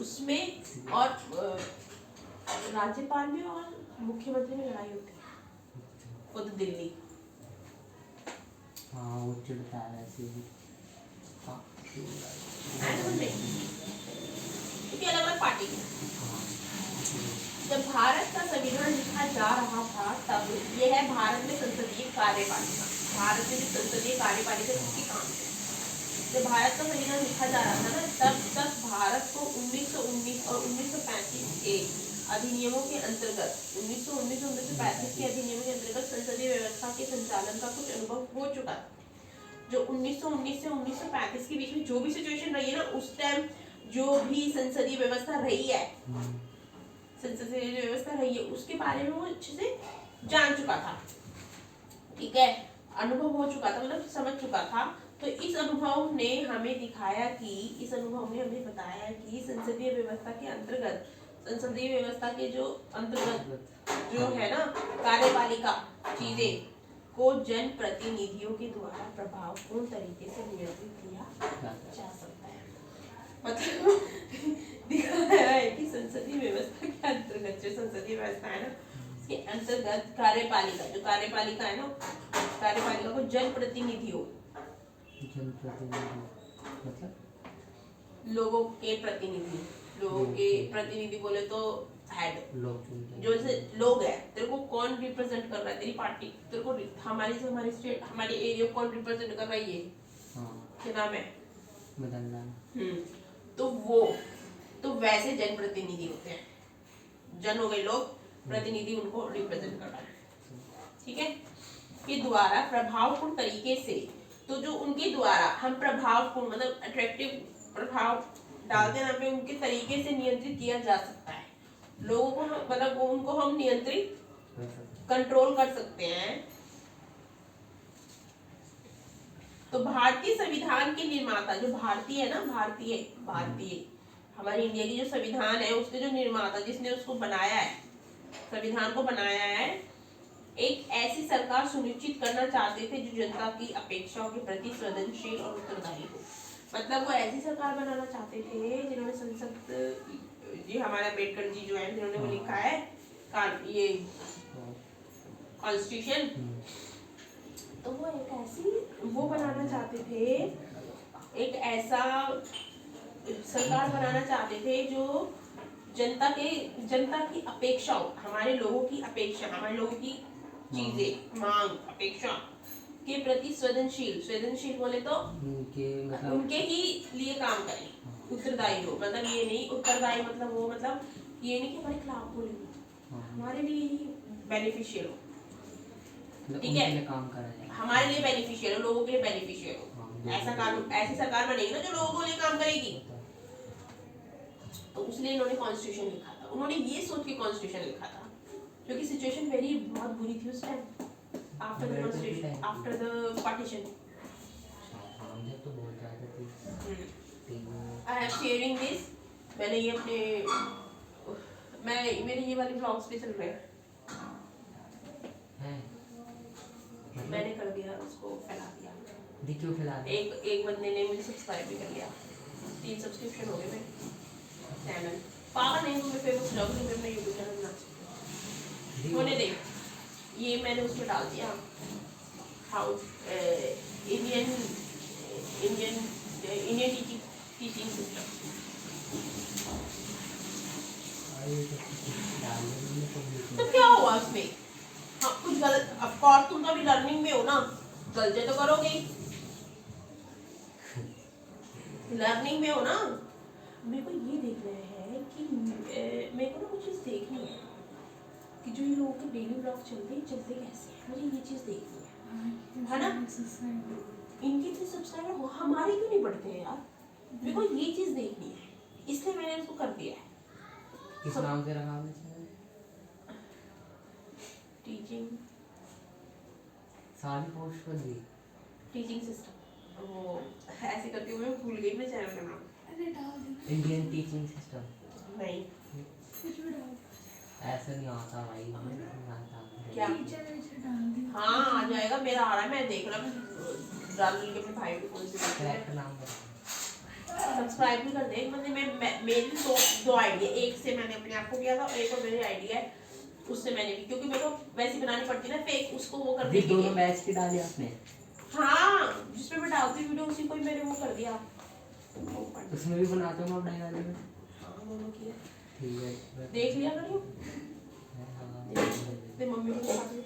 [SPEAKER 1] उसमें और राज्यपाल में और मुख्यमंत्री में लड़ाई होती है, वो तो दिल्ली।
[SPEAKER 2] हाँ वो चिढ़ता है ऐसे ही। हाँ
[SPEAKER 1] क्योंकि अलग अलग पार्टी है।
[SPEAKER 2] हाँ
[SPEAKER 1] जब भारत का संविधान लिखा जा रहा था तब यह है भारत में संसदीय कार्यपालिका, भारत में जो संसदीय कार्यपालिका इसकी काम है। जब भारत का संविधान लिखा जा रहा था ना तब तक भारत को 1919 और 1935 के अधिनियमों के अंतर्गत 1919 और 1935 के अधिनियमों के अंतर्गत संसदीय व्यवस्था के संचालन का कुछ अनुभव हो चुका था। जो 1919 से 1935 के बीच में जो भी सिचुएशन रही है ना उस टाइम जो भी संसदीय व्यवस्था रही है, संसदीय व्यवस्था रही है उसके बारे में वो अच्छे से जान चुका था, ठीक है, अनुभव हो चुका था, मतलब समझ चुका था। तो इस अनुभव ने हमें दिखाया कि इस अनुभव ने हमें बताया कि संसदीय व्यवस्था के अंतर्गत, संसदीय व्यवस्था के जो अंतर्गत जो है ना कार्यपालिका चीजें को जन प्रतिनिधियों के द्वारा प्रभावपूर्ण तरीके से नियंत्रित किया जा सकता है। मतलब दिखाया है कि संसदीय व्यवस्था के अंतर्गत जो संसदीय व्यवस्था है ना उसके अंतर्गत कार्यपालिका, जो कार्यपालिका है ना, कार्यपालिका को जन प्रतिनिधियों,
[SPEAKER 2] मतलब
[SPEAKER 1] लोगों के प्रतिनिधि, लोगों के प्रतिनिधि बोले तो हेड,
[SPEAKER 2] लोग चुनते हैं।
[SPEAKER 1] जो जैसे लोग है, तेरे को कौन रिप्रेजेंट कर रहा है, तेरी पार्टी, तेरे को हमारी स्टेट, हमारे एरिया को कौन रिप्रेजेंट कर रहा है, ये क्या नाम है,
[SPEAKER 2] मतदान।
[SPEAKER 1] तो वो तो वैसे जन प्रतिनिधि होते हैं, जन हो गए लोग, प्रतिनिधि उनको रिप्रेजेंट कर रहा है, ठीक है, के द्वारा प्रभावपूर्ण तरीके से, तो जो उनके द्वारा हम प्रभावपूर्ण मतलब अट्रैक्टिव प्रभाव डालते हैं पे उनके तरीके से नियंत्रित किया जा सकता है, लोगों को मतलब उनको हम नियंत्रित कंट्रोल कर सकते हैं। तो भारतीय संविधान के निर्माता, जो भारतीय है ना, भारतीय हमारे इंडिया की जो संविधान है उसके जो निर्माता, जिसने उसको बनाया है, संविधान को बनाया है, एक ऐसी सरकार सुनिश्चित करना चाहते थे जो जनता की अपेक्षाओं के प्रति संवेदनशील और उत्तरदायी हो। मतलब वो ऐसी सरकार बनाना चाहते थे जिन्होंने संसद, ये हमारे अम्बेडकर जी जो है जिन्होंने वो लिखा है ये कॉन्स्टिट्यूशन, तो वो एक ऐसी वो बनाना चाहते थे, एक ऐसा सरकार बनाना चाहते थे जो जनता की अपेक्षाओं, हमारे लोगों की अपेक्षा, हमारे लोगों की चीजें, मांग, अपेक्षा के प्रति संवेदनशील बोले तो उनके ही लिए काम करें, उत्तरदायी हो, मतलब ये नहीं उत्तरदायी मतलब वो मतलब ये नहीं कि हमारे खिलाफ बोले, हमारे लिए ही बेनिफिशियल हो, ठीक है, हमारे लिए बेनिफिशियल हो, लोगों के लिए बेनिफिशियल हो, ऐसा कानून, ऐसी सरकार बनेगी ना जो लोगों के लिए काम करेगी। तो इसलिए इन्होंने कॉन्स्टिट्यूशन लिखा था, उन्होंने ये सोच के कॉन्स्टिट्यूशन लिखा था क्योंकि सिचुएशन वेरी बहुत बुरी थी उस time, after the constitution, after the partition.
[SPEAKER 2] तो बहुत ज़्यादा थी।
[SPEAKER 1] आई एम शेयरिंग दिस, मैंने ये अपने मेरे ये वाले ब्लॉग्स पे चल रहे हैं, मैंने कर दिया, उसको फैला दिया,
[SPEAKER 2] क्यों फैला दिया? एक
[SPEAKER 1] बंदे ने मुझे सब्सक्राइब भी कर लिया, 3 सब्सक्रिप्शन हो गए मेरे चैनल, पागल नहीं हूँ मैं, फेमस ब्लॉग नहीं, मैं अपना यूट्यूब चैनल बना सकती हूँ, होने दे, ये मैंने उसमें डाल दिया, हाउ इंडियन टीचिंग सिस्टम। तो क्या हुआ उसमें, हाँ कुछ गलत, ऑफ कोर्स तुम तो अभी लर्निंग में हो ना, गलती तो करोगे, लर्निंग में हो ना। मेरे को ये देखना है कि मेरे को ना कुछ चीज़ देखनी है कि जो ये लोगों के डेली ब्लॉग चलते कैसे हैं, मुझे ये चीज़ देखनी है ना, इनके 3 सब्सक्राइबर हमारे क्यों नहीं बढ़ते हैं यार, मेरे को ये चीज़ देखनी है, इसलिए मैंने इसको कर दिया है।
[SPEAKER 2] किस नाम से रखा आपने?
[SPEAKER 1] टीचिंग,
[SPEAKER 2] सारी पोस्ट कर दी,
[SPEAKER 1] टीचिंग सिस्टम, वो ऐसे करती हूँ मैं भूल गई मैं चैनल का नाम,
[SPEAKER 2] इंडियन टीचिंग सिस्टम
[SPEAKER 1] नहीं,
[SPEAKER 2] ऐसे नहीं आता भाई, नहीं आता।
[SPEAKER 1] क्या? हाँ आ जाएगा, मेरा आ रहा है, मैं देख रहा हूँ डाल के अपने भाई को कौन से
[SPEAKER 2] क्रैक का नाम बता।
[SPEAKER 1] सब्सक्राइब भी कर दे। मतलब मेरी दो आइडिया, एक से मैंने अपने आप को किया था और एक और मेरी आइडिया है उससे मैंने भी, क्योंकि मेरे को वैसी बनानी पड़ती है ना फेक, उसको वो कर
[SPEAKER 2] जी
[SPEAKER 1] दी।
[SPEAKER 2] दोनों बैच की डाली आपने?
[SPEAKER 1] हाँ जिसमें मैं डालती वीडियो उसी को ही मैंने वो कर दिया।
[SPEAKER 2] उसमें भी बनाते हो आप ढाई वाले में?
[SPEAKER 1] हाँ दोनों की है।
[SPEAKER 2] ठीक है
[SPEAKER 1] देख लिया करियो,
[SPEAKER 2] हाँ,
[SPEAKER 1] ते मम्मी को दिखा दे।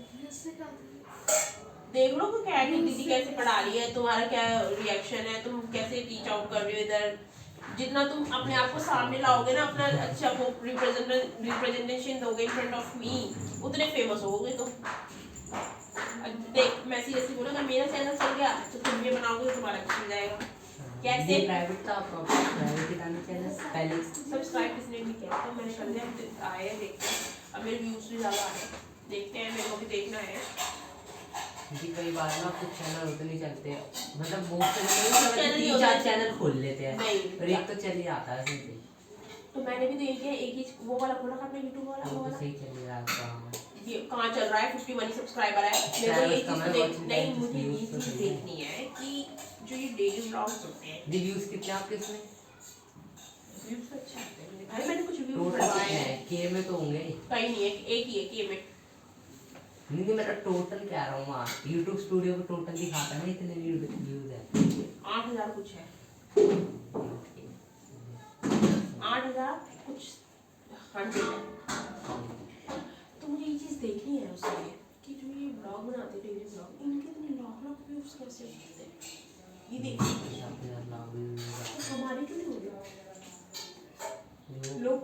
[SPEAKER 1] देख लो कि क्या दीदी कैसे पढ़ा रही है, तुम्हारा क्या रिएक्शन है, तुम कैसे टीच आउट कर रहे हो इधर। जितना तुम अपने आप को सामने लाओगे ना, अपना अच्छा वो रिप्रेजेंटेशन दोगे इन फ्रंट ऑफ मी, उतने फेमस होगे तुम। देख मैं सीरियसली बोलूँ, अगर मेरा चैनल चल गया तो तुम ये बनाओगे तो तुम्हारा चल जाएगा। कैसे?
[SPEAKER 2] प्राइवेट था आपका, प्राइवेट ही था चैनल पहले।
[SPEAKER 1] सब्सक्राइब किसने नहीं किया तो मैंने कर दिया, आए हैं देखते हैं। अब मेरे व्यूज भी ज़्यादा आए हैं, देखते हैं, मेरे को भी देखना है।
[SPEAKER 2] जी कई बार ना कुछ चैनल होते नहीं चलते, मतलब बहुत से
[SPEAKER 1] चैनल नहीं
[SPEAKER 2] 3-4
[SPEAKER 1] होता।
[SPEAKER 2] चैनल खोल लेते हैं
[SPEAKER 1] नहीं।
[SPEAKER 2] और एक तो चल ही आता है सिंपल।
[SPEAKER 1] तो मैंने भी तो ये किया, एक ही वो वाला खोला था अपने यूट्यूब वाला, वो
[SPEAKER 2] वो तो
[SPEAKER 1] वाला।
[SPEAKER 2] सही चल रहा है आपका।
[SPEAKER 1] ये कहाँ चल रहा है, 51 सब्सक्राइबर है। मेरे को ये चीज़ तो देख, नहीं मुझे ये चीज़ देखनी है कि जो ये डेली व्लॉग्स होते हैं,
[SPEAKER 2] रिव्यूज कितने आपके इसमें?
[SPEAKER 1] व्यूज तो अच्छे आते हैं भाई। मैंने कुछ व्यूज
[SPEAKER 2] टोटल
[SPEAKER 1] बढ़वाए
[SPEAKER 2] कितने
[SPEAKER 1] हैं,
[SPEAKER 2] हैं? के में तो होंगे
[SPEAKER 1] कहीं नहीं है, एक ही है के में।
[SPEAKER 2] नहीं, मेरा टोटल कह रहा हूँ वहाँ यूट्यूब स्टूडियो पे टोटल दिखाता है ना इतने व्यूज है।
[SPEAKER 1] 8,000 कुछ है, 8,000 कुछ 100 है। तो मुझे ये चीज़ देखनी है उसमें कि जो ये ब्लॉग बनाते हैं डेली ब्लॉग, इनके इतने लाख व्यूज कैसे होते हैं। ये देख हमारे क्यों नहीं हो रहे लोग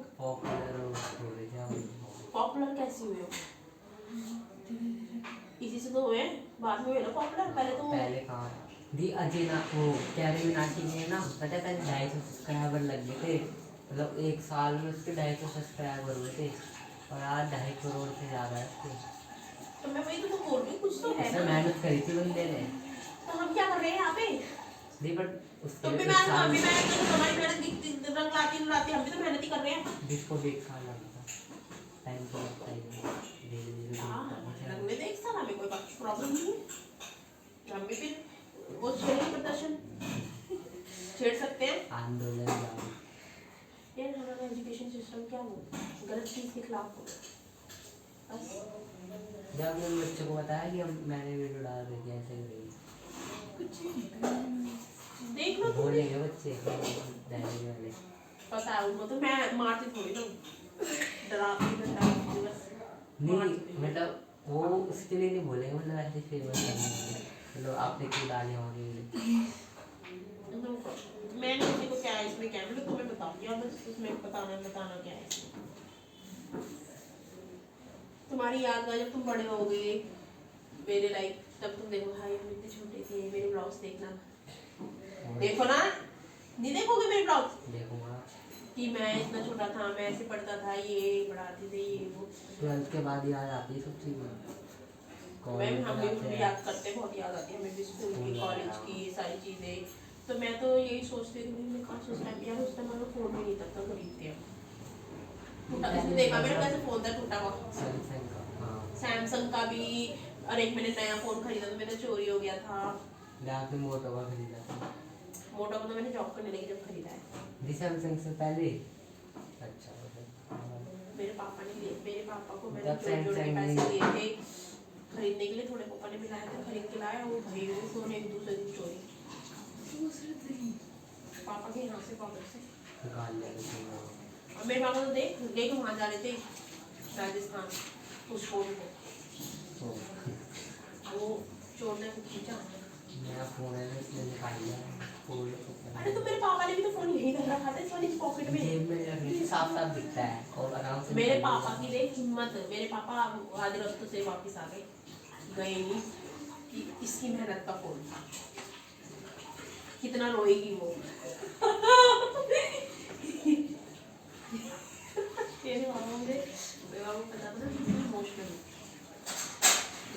[SPEAKER 1] पॉपुलर कैसे हुए हो? इसी से तो हुए, बाद में हुए ना पॉपुलर। पहले तो
[SPEAKER 2] पहले कहाँ दी अजय ना वो कैरी मिनाटी ने ना, पता है पहले 250 सब्सक्राइबर लग गए थे, मतलब एक साल में उसके 250 सब्सक्राइबर हुए थे और आज 2.5 करोड़ से ज़्यादा है उसके।
[SPEAKER 1] तो मैं वही तो बोल रही हूँ, कुछ तो है
[SPEAKER 2] उसने
[SPEAKER 1] ना।
[SPEAKER 2] मेहनत करी थी बंदे ने।
[SPEAKER 1] तो हम क्या कर रहे हैं यहाँ पे?
[SPEAKER 2] नहीं बट उसके
[SPEAKER 1] तुम भी
[SPEAKER 2] लिए
[SPEAKER 1] मैं हम भी मेहनत करो, तुम्हारी मेहनत दिखती रंग लाती हम भी तो मेहनत ही कर रहे हैं।
[SPEAKER 2] जिसको देख साल लगता टाइम तो लगता ही है, धीरे धीरे
[SPEAKER 1] हाँ लगने दे एक साल, हमें कोई प्रॉब्लम नहीं है। हम भी फिर वो छेड़ेंगे प्रदर्शन, छेड़ सकते हैं
[SPEAKER 2] आंदोलन जाओ।
[SPEAKER 1] यार। हमारा एजुकेशन सिस्टम क्या हो गलत चीज़ के खिलाफ हो बस।
[SPEAKER 2] जब मैंने बच्चों को बताया कि हम मैंने वीडियो डाल रही थी ऐसे करेंगे,
[SPEAKER 1] देख लो तुम,
[SPEAKER 2] बोलेंगे बच्चे डायरी वाले।
[SPEAKER 1] पता है उनको, तो मैं मारती थोड़ी ना, डराती डराती बस।
[SPEAKER 2] नहीं मतलब वो उसके लिए नहीं बोलेंगे, मतलब ऐसे फेमस करने के लिए, मतलब आपने क्यों डाले हमारे वीडियो।
[SPEAKER 1] मैंने किसी को क्या है इसमें, क्या मतलब तुम्हें बताऊंगी और बस उसमें बताना क्या है इसमें। तुम्हारी याद का जब तुम बड़े हो गए मेरे लाइक, तब तुम देखो भाई हम इतने छोटे थे, मेरे ब्लॉग्स देखना, देखो ना, नहीं देखोगे मेरे ब्लॉग्स?
[SPEAKER 2] देखूंगा
[SPEAKER 1] कि मैं इतना छोटा था, मैं ऐसे पढ़ता था, ये पढ़ाते थे, ये वो।
[SPEAKER 2] 12th के बाद याद आती है सब चीज़ें।
[SPEAKER 1] मैम हमें भी याद करते, बहुत याद आती है हमें भी, स्कूल की, कॉलेज की, ये सारी चीज़ें। तो मैं तो यही सोचती थी मैं काश उस टाइम, यार उस टाइम मेरा फ़ोन भी नहीं था, खरीदते हैं टूटा। उसने देखा मेरे कैसे फ़ोन था टूटा हुआ, सैमसंग का भी। और एक मैंने नया फ़ोन खरीदा तो मेरा चोरी हो गया था।
[SPEAKER 2] मोटो का खरीदा था।
[SPEAKER 1] मोटा को तो मैंने जॉब करने लगी जब खरीदा है।
[SPEAKER 2] सैमसंग से पहले। अच्छा
[SPEAKER 1] मेरे पापा ने लिए, मेरे पापा को मैंने
[SPEAKER 2] जब
[SPEAKER 1] जोड़ के
[SPEAKER 2] Samsung
[SPEAKER 1] पैसे
[SPEAKER 2] नहीं-
[SPEAKER 1] दिए थे खरीदने के लिए, थोड़े पापा ने मिलाए थे, खरीद के लाया वो भाई, वो फ़ोन एक दूसरे दिन चोरी, पापा के यहाँ से पॉकेट से।
[SPEAKER 2] निकाल लिया था।
[SPEAKER 1] और मेरे पापा तो देख लेके वहाँ जा रहे थे राजस्थान, उस फ़ोन को वो चोर ने खींचा।
[SPEAKER 2] नया फ़ोन है ना इसलिए निकाल लिया।
[SPEAKER 1] अरे तो मेरे पापा ने भी तो फ़ोन यहीं रख रखा था इस वाली पॉकेट में,
[SPEAKER 2] जेब में रखने से साफ साफ दिखता है और आराम से
[SPEAKER 1] मेरे
[SPEAKER 2] निकाल
[SPEAKER 1] पापा
[SPEAKER 2] लिया।
[SPEAKER 1] की देख हिम्मत, मेरे पापा आधे रास्तों से वापस आ गए, गए नहीं कि इसकी मेहनत का फ़ोन था, कितना रोएगी वो। तेरे पापा मुझे मेरे पापा को पता था ना कितनी इमोशनल।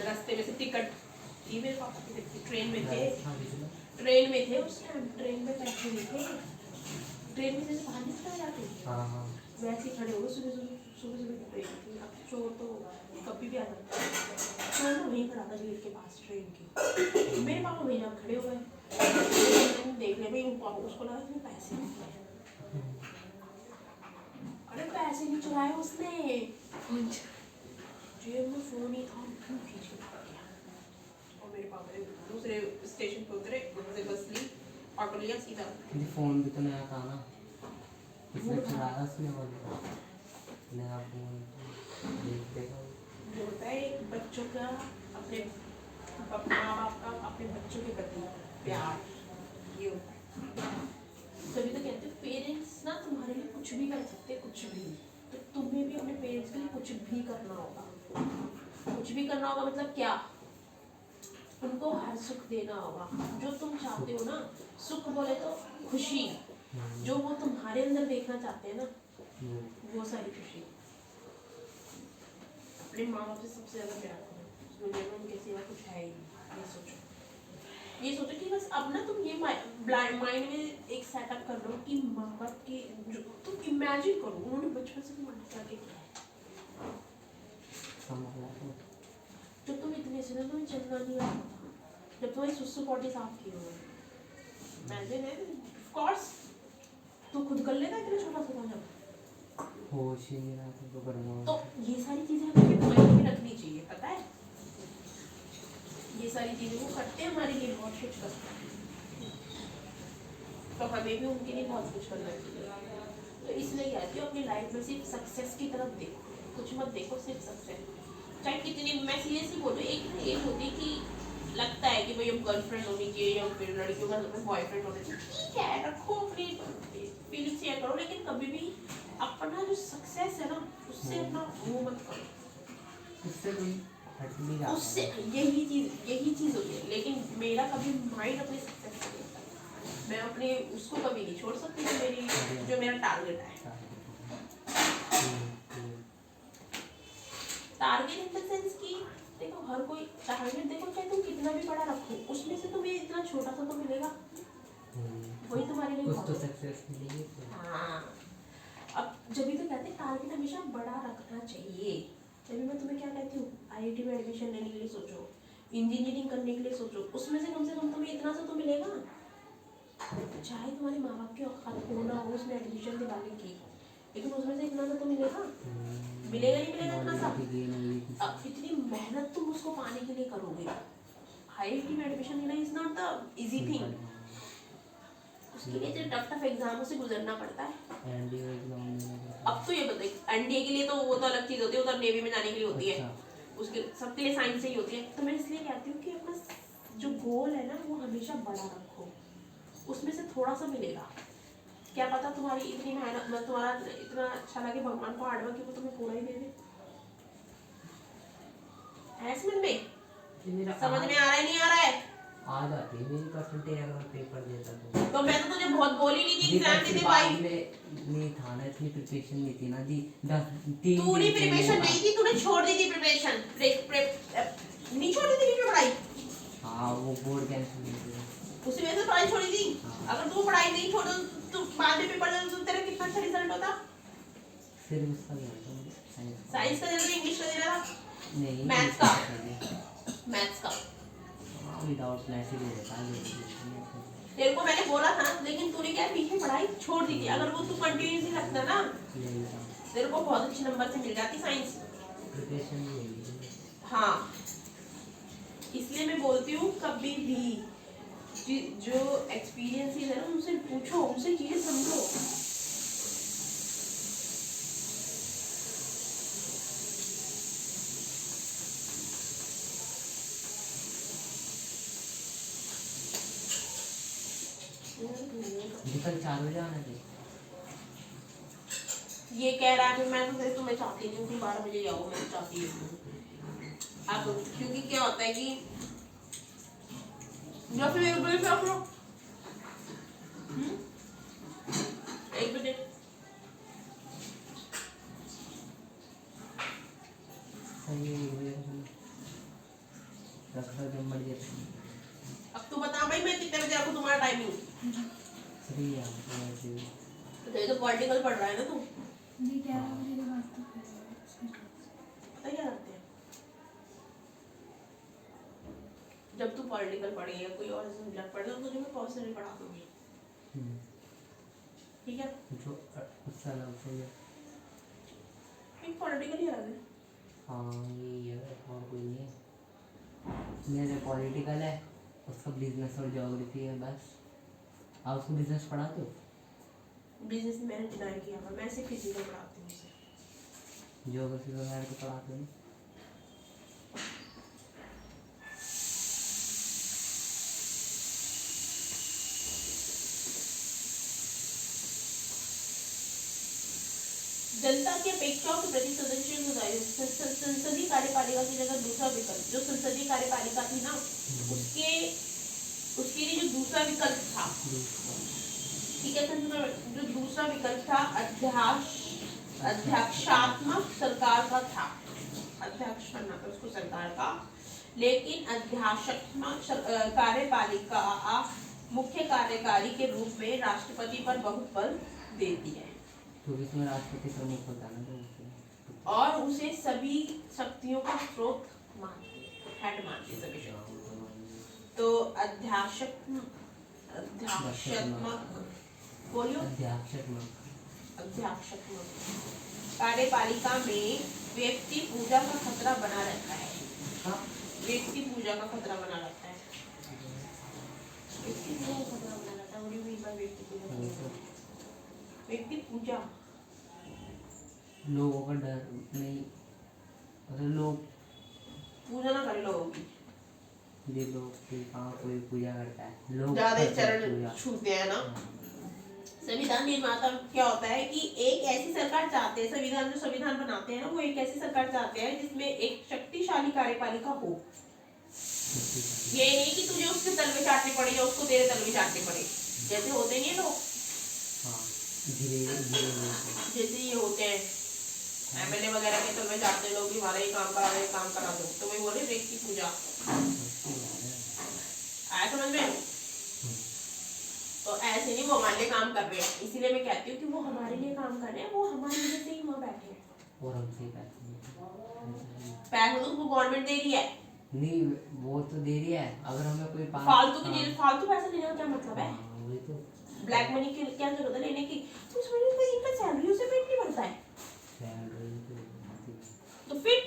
[SPEAKER 1] रास्ते में से टिकट थी मेरे पापा की, ट्रेन में थे, ट्रेन में थे उस टाइम, ट्रेन में बैठे हुए थे, ट्रेन में जैसे बाहर निकल जाते
[SPEAKER 2] हाँ हाँ
[SPEAKER 1] वैसे ही खड़े हो गए सुबह सुबह सुबह सुबह ट्रेन थी, अब चोर तो कभी भी आ जाता है। चोर तो वहीं खड़ा था गेट के पास ट्रेन की। मेरे पापा वहीं जाकर खड़े हो गए, देख लिया भाई, पापा उसको लगा कि पैसे नहीं दिए। अरे पैसे नहीं चुराए उसने, जेब में फोन ही था, क्यों खींच के भाग गया। और मेरे पापा ने दूसरे स्टेशन पे उतरे, वहाँ से बस ली, ऑटो लिया सीधा।
[SPEAKER 2] फोन भी तो नया था ना, इसने चुराया उसने और नया फोन देखा।
[SPEAKER 1] जो होता है एक बच्चों का अपने माँ बाप का अपने बच्चों के प्रति प्यार, ये होता है। तभी तो कहते हैं पेरेंट्स ना तुम्हारे लिए कुछ भी कर सकते हैं, कुछ भी। तो तुम्हें भी अपने पेरेंट्स के लिए कुछ भी करना होगा। कुछ भी करना होगा मतलब क्या, उनको हर सुख देना होगा जो तुम चाहते हो ना। सुख बोले तो खुशी, जो वो तुम्हारे अंदर देखना चाहते हैं ना, वो सारी खुशी। अपने माँ बाप से सबसे ज्यादा प्यार करो, दुनिया में उनके सिवा कुछ है ही नहीं। ये सोचो कि बस अब ना तुम ये माइंड में एक सेटअप कर लो कि माँ बाप के जो तुम इमेजिन करो, उन्होंने बचपन से तुम्हारे क्या किया है। जब तुम इतने से ना तुम्हें चलना नहीं आता था, जब तुम्हारी सुसु पॉटी साफ की हो, इमेजिन है ऑफ कोर्स तू खुद कर लेगा इतना छोटा सा था जब,
[SPEAKER 2] होश ही नहीं रहा था तो करना।
[SPEAKER 1] तो ये सारी चीजें हमें माइंड में रखनी चाहिए, पता है। ये सारी चीजें वो करते हैं हमारे लिए, बहुत कुछ करते हैं, तो हमें भी उनके लिए बहुत कुछ करना चाहिए। तो इसलिए कहती हूँ अपनी लाइफ में सिर्फ सक्सेस की तरफ देखो, कुछ मत देखो, सिर्फ सक्सेस। चाहे कितनी, मैं सीरियसली बोलूँ, एक एज होती है कि लगता है कि भाई अब गर्लफ्रेंड होनी चाहिए या फिर लड़कियों का बॉयफ्रेंड होना चाहिए, ठीक है रखो अपनी फीलिंग शेयर करो, लेकिन कभी भी अपना जो सक्सेस है ना उससे अपना वो मत करो,
[SPEAKER 2] उससे कोई हट भी जाता है।
[SPEAKER 1] उससे यही चीज होती है। लेकिन मेरा कभी माइंड अपने सक्सेस से नहीं होता, मैं अपने उसको कभी नहीं छोड़ सकती जो मेरा टारगेट है। टारगेट इन द सेंस कि देखो हर कोई टारगेट, देखो चाहे तुम कितना भी बड़ा रखो, उसमें से तुम्हें इतना छोटा सा तो मिलेगा, वही तुम्हारे लिए
[SPEAKER 2] कुछ तो सक्सेस मिलेगी।
[SPEAKER 1] हाँ, अब जब भी तो कहते हैं टारगेट हमेशा बड़ा रखना चाहिए। तभी मैं तुम्हें क्या कहती हूँ, IIT में एडमिशन लेने के लिए सोचो, इंजीनियरिंग करने के लिए सोचो, उसमें से कम तुम्हें इतना सा तो मिलेगा। चाहे तुम्हारे माँ बाप की औकात हो ना हो उसमें एडमिशन दिलाने की, लेकिन उसमें से इतना सा तो मिलेगा, मिलेगा नहीं मिलेगा इतना सा। अब इतनी मेहनत तुम उसको पाने के लिए करोगे। IIT में एडमिशन लेना is not the easy thing, उसके लिए टफ एग्जामों से गुजरना पड़ता है। अब तो ये बताइए, NDA के लिए तो वो तो अलग चीज होती है, वो तो नेवी में जाने के लिए होती है, उसके सबके लिए साइंस से ही होती है। तो मैं इसलिए कहती हूँ कि अपना जो गोल है ना वो हमेशा बड़ा रखो, उसमें से थोड़ा सा मिलेगा। क्या पता तुम्हारी इतनी मेहनत में तुम्हारा इतना अच्छा लगे भगवान को हार्डवर्क कि वो तुम्हें पूरा ही दे दे। है समझ में? समझ में आ रहा है नहीं आ रहा है?
[SPEAKER 2] आ जाती है मेरी परसेंटेज अगर मैं पेपर देता
[SPEAKER 1] तो मैं तो तुझे बहुत बोली नहीं थी एग्जाम देते भाई।
[SPEAKER 2] नहीं था ना, इतनी प्रिपरेशन नहीं थी ना दी।
[SPEAKER 1] तूने प्रिपरेशन नहीं थी, तूने छोड़ दी थी प्रिपरेशन, नहीं छोड़ी थी पढ़ाई।
[SPEAKER 2] हाँ वो बोर्ड कैंसिल नहीं किया,
[SPEAKER 1] उसी वजह से पढ़ाई छोड़ी थी। अगर तू पढ़ाई नहीं छोड़ तो बाद में पेपर दे तो तेरा कितना अच्छा रिजल्ट होता।
[SPEAKER 2] फिर उसका क्या होता?
[SPEAKER 1] साइंस का देना, इंग्लिश का देना था,
[SPEAKER 2] नहीं
[SPEAKER 1] मैथ्स का, मैथ्स का
[SPEAKER 2] विदाउट मैथ्स ही दे देता है।
[SPEAKER 1] तेरे को मैंने बोला था, लेकिन तूने क्या पीछे पढ़ाई छोड़ दी थी। अगर वो तू कंटिन्यूअसली रखता ना, तेरे को बहुत अच्छे नंबर से मिल जाती साइंस।
[SPEAKER 2] प्रिपरेशन भी होगी।
[SPEAKER 1] हाँ, इसलिए मैं बोलती हूँ कभी भी जो एक्सपीरियंस है ना उनसे पूछो, उनसे चीजें समझो।
[SPEAKER 2] कल 4 बजे आना चाहिए।
[SPEAKER 1] ये कह रहा है मैं तो तुम्हें चाहती नहीं हूँ कि 12 बजे आओ, मैं चाहती हूँ आप, क्योंकि क्या होता है कि या फिर 1 बजे से आप लोग 1 बजे
[SPEAKER 2] रखा जब मर जाए।
[SPEAKER 1] अब तू बता भाई मैं कितने बजे आपको तुम्हारा टाइमिंग?
[SPEAKER 2] फ्री है
[SPEAKER 1] तो पॉलिटिकल पढ़ रहा है ना तू?
[SPEAKER 3] जी 11 बजे के बाद तो
[SPEAKER 1] पॉलिटिकल पढ़ी है, कोई और सब्जेक्ट पढ़ लो, तुझे मैं पर्सनली पढ़ा दूंगी, ठीक है।
[SPEAKER 2] जो उससे अलग से
[SPEAKER 1] एक पॉलिटिकल ही अलग है।
[SPEAKER 2] हाँ यही है और कोई नहीं है। मेरे पॉलिटिकल है, उसका बिजनेस और ज्योग्राफी है बस। आप उसको बिजनेस पढ़ाते हो?
[SPEAKER 1] बिजनेस मैंने डिनाई किया था, मैं सिर्फ फिजिकल पढ़ाती हूँ उसे।
[SPEAKER 2] ज्योग्राफी वगैरह तो पढ़ाते हो?
[SPEAKER 1] जनता की अपेक्षाओं के प्रति संवेदनशील संसदीय कार्यपालिका की जगह दूसरा विकल्प, जो संसदीय कार्यपालिका थी ना, उसके लिए जो दूसरा विकल्प था, ठीक है, जो दूसरा विकल्प था अध्यक्षात्मक सरकार का था। अध्यक्ष बनना था उसको सरकार का, लेकिन अध्यक्षात्मक कार्यपालिका मुख्य कार्यकारी के रूप में राष्ट्रपति पर बहुत बल देती है,
[SPEAKER 2] तो इसमें राष्ट्रपति प्रमुख होता है ना,
[SPEAKER 1] और उसे सभी शक्तियों का स्रोत मानती है, हेड मानती है सभी शक्तियों। तो अध्यात्मक बोलियो, अध्यात्मक कार्यपालिका में व्यक्ति पूजा का खतरा बना रहता है।
[SPEAKER 2] हाँ?
[SPEAKER 1] व्यक्ति पूजा का खतरा बना रहता है। व्यक्ति पूजा का खतरा बना रहता है। What do you mean by व्यक्ति पूजा? व्यक्ति पूजा
[SPEAKER 2] लोगों का डर नहीं, मतलब लोग
[SPEAKER 1] पूजा ना करे लोगों की,
[SPEAKER 2] ये लोग कि कहाँ कोई पूजा करता है, लोग
[SPEAKER 1] ज्यादा
[SPEAKER 2] करते हैं
[SPEAKER 1] चरण
[SPEAKER 2] पूजा।
[SPEAKER 1] छूते हैं ना। संविधान निर्माता क्या होता है कि एक ऐसी सरकार चाहते हैं, संविधान जो संविधान बनाते हैं ना, वो एक ऐसी सरकार चाहते हैं जिसमें एक शक्तिशाली कार्यपालिका हो। ये नहीं कि तुझे उसके तलवे चाटने पड़े या उसको तेरे तलवे चाटने पड़े, जैसे होते नहीं लोग, जैसे ये होते हैं एमएलए वगैरह के तलवे चाटते हैं लोग, हमारा ये काम करा दो, काम करा दो, तो वही बोले व्यक्ति पूजा आया समझ में। तो ऐसे नहीं वो हमारे लिए काम कर रहे हैं, इसीलिए मैं कहती हूँ कि वो हमारे लिए काम कर रहे हैं, वो हमारे लिए से ही वहाँ बैठे हैं,
[SPEAKER 2] और हमसे
[SPEAKER 1] पैसा तो वो गवर्नमेंट दे रही है,
[SPEAKER 2] नहीं वो तो दे रही है, अगर हमें कोई
[SPEAKER 1] फालतू की चीज, फालतू पैसा लेने का क्या मतलब है?
[SPEAKER 2] वही तो
[SPEAKER 1] ब्लैक मनी की क्या जरूरत है लेने की? तो समझ में इनका सैलरी उसे पेट नहीं भरता है, तो फिर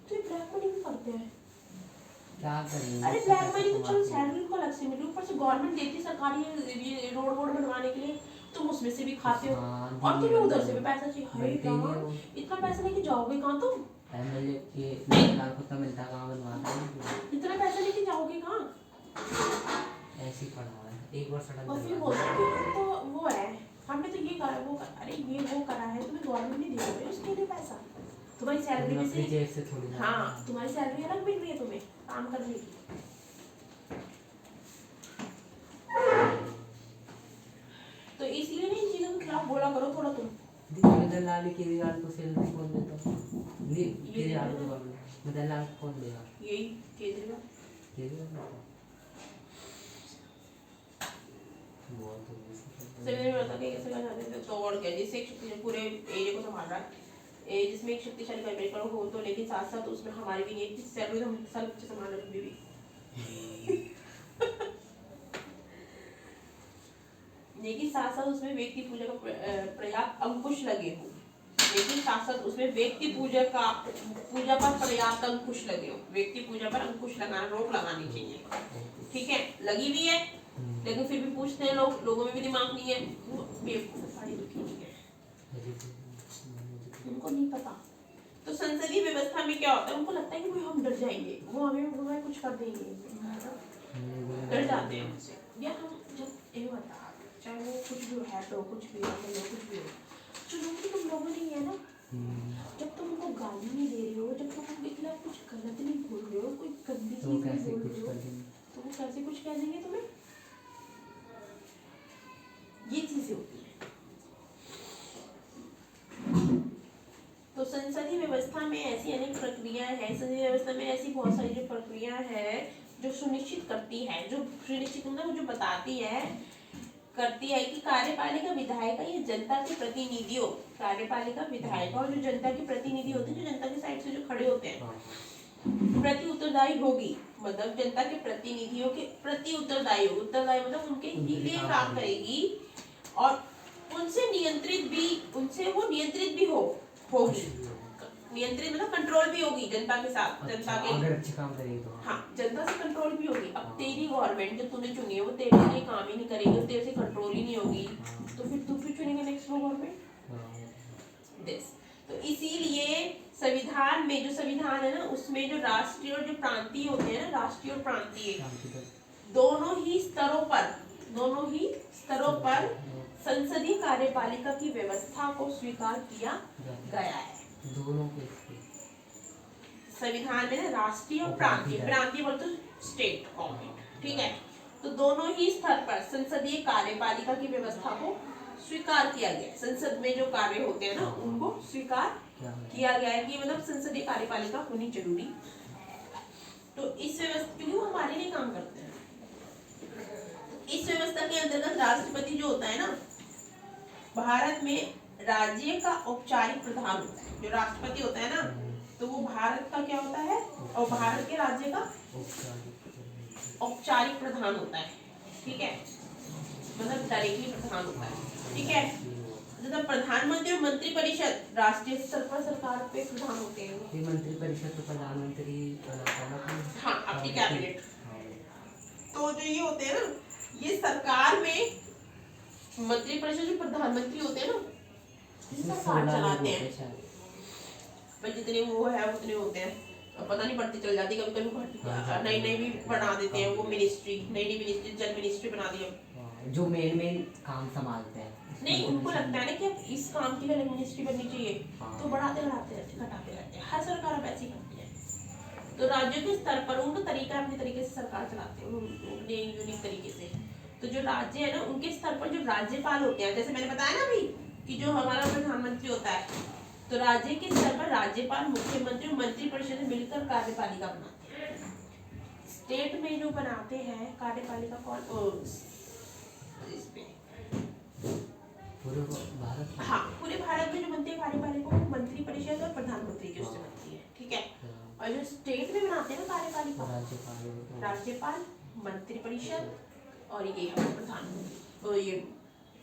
[SPEAKER 1] ब्लैक मनी भी करते हैं।
[SPEAKER 2] क्या करेंगे?
[SPEAKER 1] अरे ब्लैक मनी तो चलो सैलरी को अलग से मिली, ऊपर से गवर्नमेंट देती सरकारी ये रोड बनवाने के लिए, तुम उसमें से भी खाते हो, और तुम्हें उधर से भी पैसा चाहिए। हाय राम, इतना पैसा लेके जाओगे कहाँ तुम?
[SPEAKER 2] एमएलए के सरकार को तो मिलता कहाँ बनवाता है,
[SPEAKER 1] इतना पैसा लेके जाओगे कहाँ?
[SPEAKER 2] ऐसे ही पड़ा हुआ है, एक बार सड़क
[SPEAKER 1] और फिर बोलते हो तो वो है, हमने तो ये करा वो अरे ये वो करा है, तुम्हें गवर्नमेंट नहीं दे रही है उसके लिए पैसा, तुम्हारी सैलरी में से,
[SPEAKER 2] जेब से थोड़ी,
[SPEAKER 1] हाँ तुम्हारी सैलरी अलग मिल रही है तुम्हें काम करने की। तो इसलिए नहीं इन चीजों के खिलाफ बोला करो थोड़ा तुम।
[SPEAKER 2] दलाली केजरीवाल को सैलरी कौन देता? नहीं केजरीवाल को बोलो, दलाल कौन देगा?
[SPEAKER 1] यही केजरीवाल। सभी बता के कैसे कर सकते थे, तो और क्या, जिससे पूरे एरिया को संभाल रहा है, जिसमें एक शक्तिशाली कार्यपालिका हो, तो लेकिन साथ साथ उसमें हमारी भी एक सैलरी हम सब अच्छे संभाल रहे भी लेकिन साथ साथ उसमें व्यक्ति पूजा का पर्याप्त अंकुश लगे हो, लेकिन साथ साथ उसमें व्यक्ति पूजा पर पर्याप्त अंकुश लगे हो, व्यक्ति पूजा पर अंकुश लगाना, रोक लगानी चाहिए, ठीक है। लगी भी है लेकिन फिर भी पूछते हैं लोग, लोगों में भी दिमाग नहीं है, वो बेवकूफ सारी दुखी नहीं है, उनको नहीं पता। तो संसदीय व्यवस्था में क्या होता है, उनको लगता है कि हम डर जाएंगे, वो हमें कुछ कर देंगे, डर जाते हैं उनसे। या हम जब ये बता, चाहे वो कुछ भी है तो कुछ भी हो, कुछ भी हो, चुनौती तुम लोगों ने है ना, जब तुम उनको गाली नहीं दे रहे हो, जब तुम उनके खिलाफ कुछ गलत नहीं बोल रहे हो, कोई गंदी चीज नहीं बोल रहे हो, तो वो कैसे कुछ कह देंगे तुम्हें? ये चीजें होती है। तो संसदीय व्यवस्था में ऐसी अनेक प्रक्रियाएं हैं, संसदीय व्यवस्था में ऐसी बहुत सारी जो प्रक्रियाएं हैं जो सुनिश्चित करती है, जो सुनिश्चित मतलब जो बताती है करती है कि कार्यपालिका विधायिका ये जनता के प्रतिनिधियों, कार्यपालिका विधायिका और जो जनता के प्रतिनिधि होते हैं, जो जनता के साइड से जो खड़े होते हैं, प्रति उत्तरदायी होगी, मतलब जनता के प्रतिनिधियों के प्रति उत्तरदायी होगी। उत्तरदायी मतलब उनके लिए काम करेगी और उनसे वो नियंत्रित भी होगी। नियंत्रित मतलब कंट्रोल भी होगी जनता के साथ, जनता के
[SPEAKER 2] अगर अच्छे काम करेगी तो
[SPEAKER 1] हाँ जनता से कंट्रोल भी होगी। अब तेरी गवर्नमेंट जो तूने चुनी है वो तेरे लिए काम ही नहीं करेगी, तेरे से कंट्रोल ही नहीं होगी, तो फिर तू क्यों चुनेगा नेक्स्ट वो गवर्नमेंट। दिस तो इसीलिए संविधान में जो संविधान है ना उसमें जो राष्ट्रीय और जो प्रांतीय होते हैं ना, राष्ट्रीय और प्रांतीय दोनों ही स्तरों पर संसदीय कार्यपालिका की व्यवस्था को स्वीकार किया गया है।
[SPEAKER 2] दोनों के इसके
[SPEAKER 1] संविधान में ना राष्ट्रीय और प्रांतीय, प्रांतीय बोलते स्टेट गवर्नमेंट, ठीक है। तो दोनों ही स्तर पर संसदीय कार्यपालिका की व्यवस्था को स्वीकार किया गया है। संसद में जो कार्य होते हैं ना उनको स्वीकार किया गया है कि मतलब संसदीय कार्यपालिका होनी जरूरी है। तो इस व्यवस्था क्योंकि वो हमारे लिए काम करते हैं, इस व्यवस्था के अंतर्गत राष्ट्रपति जो होता है ना, भारत में राज्य का औपचारिक प्रधान होता है। जो राष्ट्रपति होता है ना तो वो भारत का क्या होता है, और भारत के राज्य का औपचारिक प्रधान होता है, ठीक है, मतलब डायरेक्टली प्रधान होता है, ठीक है। जैसे प्रधानमंत्री और मंत्रिपरिषद राष्ट्रीय स्तर पर सरकार पे प्रधान होते हैं।
[SPEAKER 2] ये मंत्रिपरिषद तो प्रधानमंत्री बनाता है ना,
[SPEAKER 1] हाँ अपनी कैबिनेट। तो जो ये होते हैं ना, ये सरकार में मंत्रिपरिषद जो प्रधानमंत्री होते हैं ना, सरकार चलाते हैं। पर जितने वो है उतने होते हैं, पता नहीं बढ़ती चल जाती, कभी कभी नई नई भी बना देते हैं वो मिनिस्ट्री, नई मिनिस्ट्री, जल मिनिस्ट्री बना दी
[SPEAKER 2] जो मेन काम संभालते हैं।
[SPEAKER 1] नहीं उनको लगता है ना कि इस काम के लिए अलग मिनिस्ट्री बननी चाहिए, तो बढ़ाते घटाते रहते, घटाते रहते हैं। हर सरकार अब ऐसी करती है। तो राज्यों के स्तर पर उनका तरीका अपने तरीके से सरकार चलाते हैं, अपने यूनिक तरीके से। तो जो राज्य है ना उनके स्तर पर जो राज्यपाल होते हैं, जैसे मैंने बताया ना अभी कि जो हमारा प्रधानमंत्री होता है, तो राज्य के स्तर पर राज्यपाल, मुख्यमंत्री और मंत्रिपरिषद मिलकर कार्यपालिका बनाते हैं। स्टेट में जो बनाते हैं कार्यपालिका कौन, इसमें
[SPEAKER 2] पूरे भारत में?
[SPEAKER 1] हाँ पूरे भारत में जो बनती है कार्यपालिका वो मंत्रिपरिषद और प्रधानमंत्री की उससे बनती है, ठीक है। और जो स्टेट में बनाते हैं ना कार्यपालिका, राज्यपाल, मंत्रिपरिषद और ये प्रधानमंत्री और ये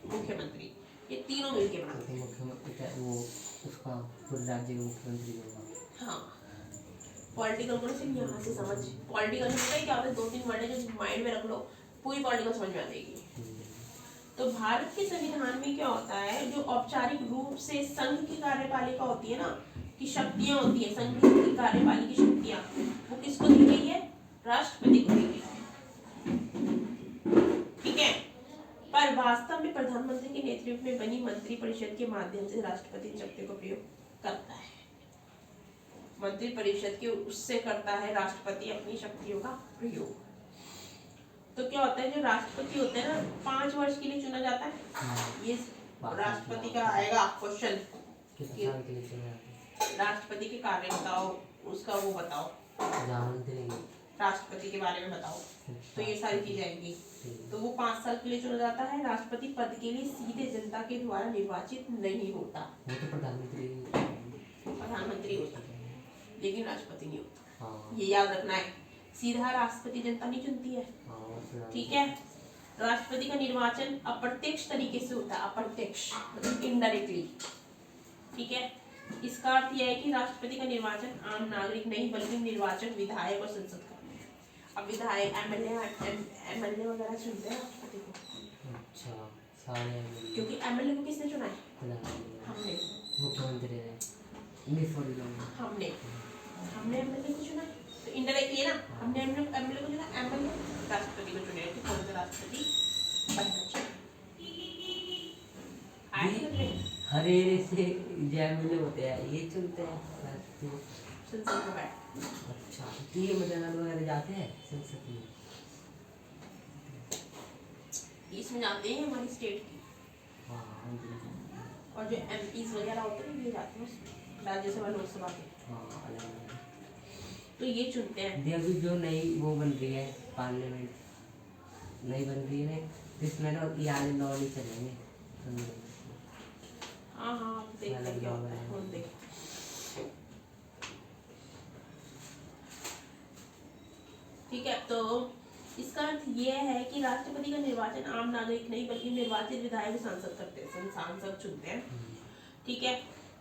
[SPEAKER 1] मुख्यमंत्री, ये तीनों मिलके बनाते हैं।
[SPEAKER 2] मुख्यमंत्री वो उसका पूरे राज्य का मुख्यमंत्री होगा।
[SPEAKER 1] हाँ पॉलिटिकल को सिर्फ यहाँ से समझ, पॉलिटिकल में पता है क्या होता है, 2-3 वर्ड है जो माइंड में रख लो, पूरी पॉलिटिकल समझ में आ जाएगी। तो भारत के संविधान में क्या होता है, जो औपचारिक रूप से संघ की कार्यपालिका होती है ना, की शक्तियां होती है, संघ की कार्यपालिका की शक्तियां, वो किसको दी गई है, राष्ट्रपति को दी गई है, ठीक है। पर वास्तव में प्रधानमंत्री के नेतृत्व में बनी मंत्रिपरिषद के माध्यम से राष्ट्रपति शक्ति का प्रयोग करता है। मंत्रिपरिषद के उससे करता है राष्ट्रपति अपनी शक्तियों का प्रयोग। तो क्या होता है, जो राष्ट्रपति होते हैं ना 5 वर्ष के लिए चुना जाता है। ये राष्ट्रपति का आएगा क्वेश्चन, राष्ट्रपति के कार्य बताओ, उसका वो बताओ, राष्ट्रपति के बारे में बताओ, तो ये सारी चीजें आएंगी। तो वो 5 साल के लिए चुना जाता है। राष्ट्रपति पद के लिए सीधे जनता के द्वारा निर्वाचित नहीं होता, वो तो प्रधानमंत्री होता है, लेकिन राष्ट्रपति नहीं होता। ये याद रखना है, सीधा राष्ट्रपति जनता नहीं चुनती है, ठीक है। राष्ट्रपति का निर्वाचन अप्रत्यक्ष तरीके से होता है, अप्रत्यक्ष मतलब इनडायरेक्टली, ठीक है। इसका अर्थ यह है कि राष्ट्रपति का निर्वाचन आम नागरिक नहीं बल्कि निर्वाचक विधायक और संसद का। अब विधायक एमएलए वगैरह चुनते हैं राष्ट्रपति को।
[SPEAKER 2] अच्छा सारे
[SPEAKER 1] क्योंकि एमएलए को किसने चुना है, हमने,
[SPEAKER 2] मुख्यमंत्री ने,
[SPEAKER 1] हमने एमएलए को चुना है, तो इनडायरेक्टली है ना, हमने एमएलए को चुना, एमएलए राष्ट्रपति को चुने कि कौन सा राष्ट्रपति बनना चाहिए।
[SPEAKER 2] हर एरिया से जो एमएलए होते हैं ये चुनते हैं
[SPEAKER 1] संसद में बैठ।
[SPEAKER 2] अच्छा तो ये मतदान वगैरह जाते हैं संसद में,
[SPEAKER 1] इसमें जाते हैं हमारी स्टेट की, और जो एमपीज वगैरह होते हैं ये जाते हैं राज्यसभा लोकसभा के, तो ये चुनते हैं।
[SPEAKER 2] अभी जो नई वो बन रही है पार्लियामेंट नई बन रही है जिसमें ना ये आने लॉ नहीं चलेंगे।
[SPEAKER 1] हाँ हाँ देख लें क्या होता है, कौन देख। ठीक है, तो इसका अर्थ ये है कि राष्ट्रपति का निर्वाचन आम नागरिक नहीं बल्कि निर्वाचित विधायक सांसद करते हैं, सांसद चुनते हैं। ठीक है,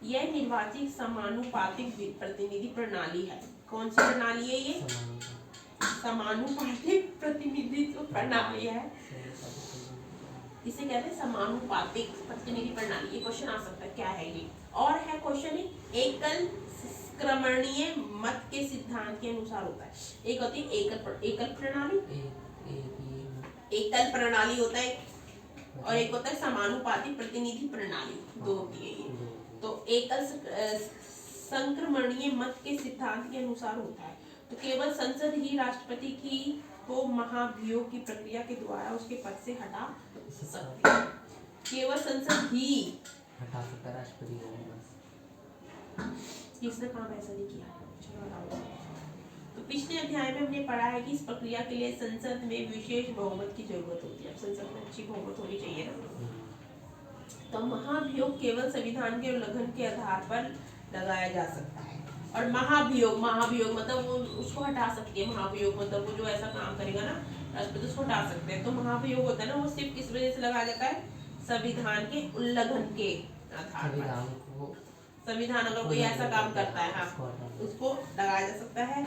[SPEAKER 1] यह निर्वाचित समानुपातिक प्रतिनिधि प्रणाली है। कौन सी प्रणाली है ये? समानुपातिक प्रतिनिधित्व प्रणाली है। इसे कहते हैं समानुपातिक प्रतिनिधि प्रणाली। ये क्वेश्चन आ सकता है, क्या है ये? और है क्वेश्चन एकल क्रमणीय मत के सिद्धांत के अनुसार होता है। एक होती है एकल प्रणाली, एकल प्रणाली होता है, और एक होता है समानुपातिक प्रतिनिधि प्रणाली, दो होती है ये। तो एकल संक्रमणीय मत के सिद्धांत के अनुसार होता है। तो केवल संसद ही राष्ट्रपति की को महाभियोग की प्रक्रिया के द्वारा उसके पद से हटा सकती है। केवल संसद ही
[SPEAKER 2] हटा सकता है राष्ट्रपति को बस।
[SPEAKER 1] किसने काम ऐसा नहीं किया? चलो, तो पिछले अध्याय में हमने पढ़ा है कि इस प्रक्रिया के लिए संसद में विशेष बहुमत की जरूरत होती है। संसद में अच्छी बहुमत होनी चाहिए ना। तो महाभियोग केवल संविधान के उल्लंघन के आधार पर लगाया जा सकता है। और महाभियोग मतलब वो उसको हटा सकती है। महाभियोग मतलब वो जो ऐसा काम करेगा ना राष्ट्रपति, उसको हटा सकते हैं। तो महाभियोग होता है ना, वो सिर्फ किस वजह से लगाया जाता है? संविधान के उल्लंघन के आधार पर। संविधान अगर कोई ऐसा काम करता है, हाँ, उसको लगाया जा सकता है।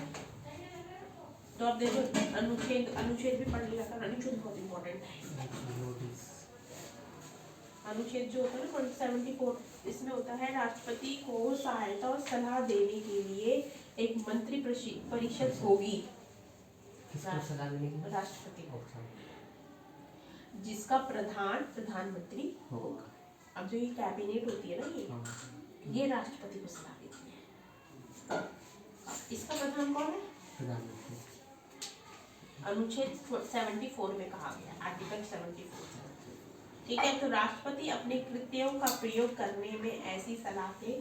[SPEAKER 1] तो आप देखो अनुच्छेद भी पढ़ लिया था। अनुच्छेद बहुत इंपॉर्टेंट है। अनुच्छेद जो होता है ना 74, इसमें होता है राष्ट्रपति को सहायता और सलाह देने के लिए एक मंत्री परिषद होगी।
[SPEAKER 2] किसको सलाह देने की?
[SPEAKER 1] राष्ट्रपति को, जिसका प्रधानमंत्री होगा। अब जो ये कैबिनेट होती है ना, ये राष्ट्रपति को सलाह देती है। इसका प्रधान कौन है?
[SPEAKER 2] प्रधानमंत्री।
[SPEAKER 1] अनुच्छेद 74 में कहा गया, आर्टिकल 74। ठीक है, तो राष्ट्रपति अपने कृत्यों का प्रयोग करने में ऐसी सलाह के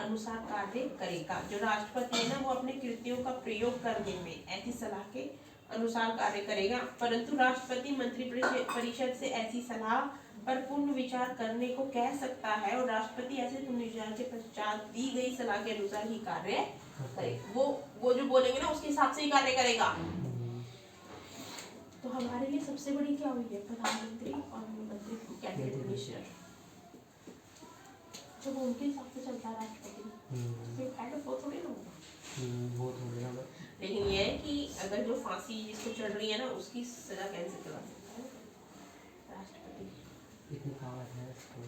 [SPEAKER 1] अनुसार कार्य करेगा। जो राष्ट्रपति है ना, वो अपने कृत्यों का प्रयोग करने में ऐसी सलाह के अनुसार कार्य करेगा। परंतु राष्ट्रपति मंत्री परिषद से ऐसी सलाह पर पूर्ण विचार करने को कह सकता है, और राष्ट्रपति ऐसे पूर्ण विचार के पश्चात दी गई सलाह के अनुसार ही कार्य करेगा। वो जो बोलेंगे ना, उसके हिसाब से ही कार्य करेगा। तो हमारे लिए सबसे बड़ी क्या हुई है? प्रधानमंत्री और मंत्री, कैबिनेट मिनिस्टर। जब उनके हिसाब से चलता है राष्ट्रपति, वो थोड़ी ना होगा। लेकिन ये है कि अगर जो फांसी जिसको चढ़ रही है ना, उसकी सजा कैंसिल करवा सकता है राष्ट्रपति।
[SPEAKER 2] इतनी पावर है उसको,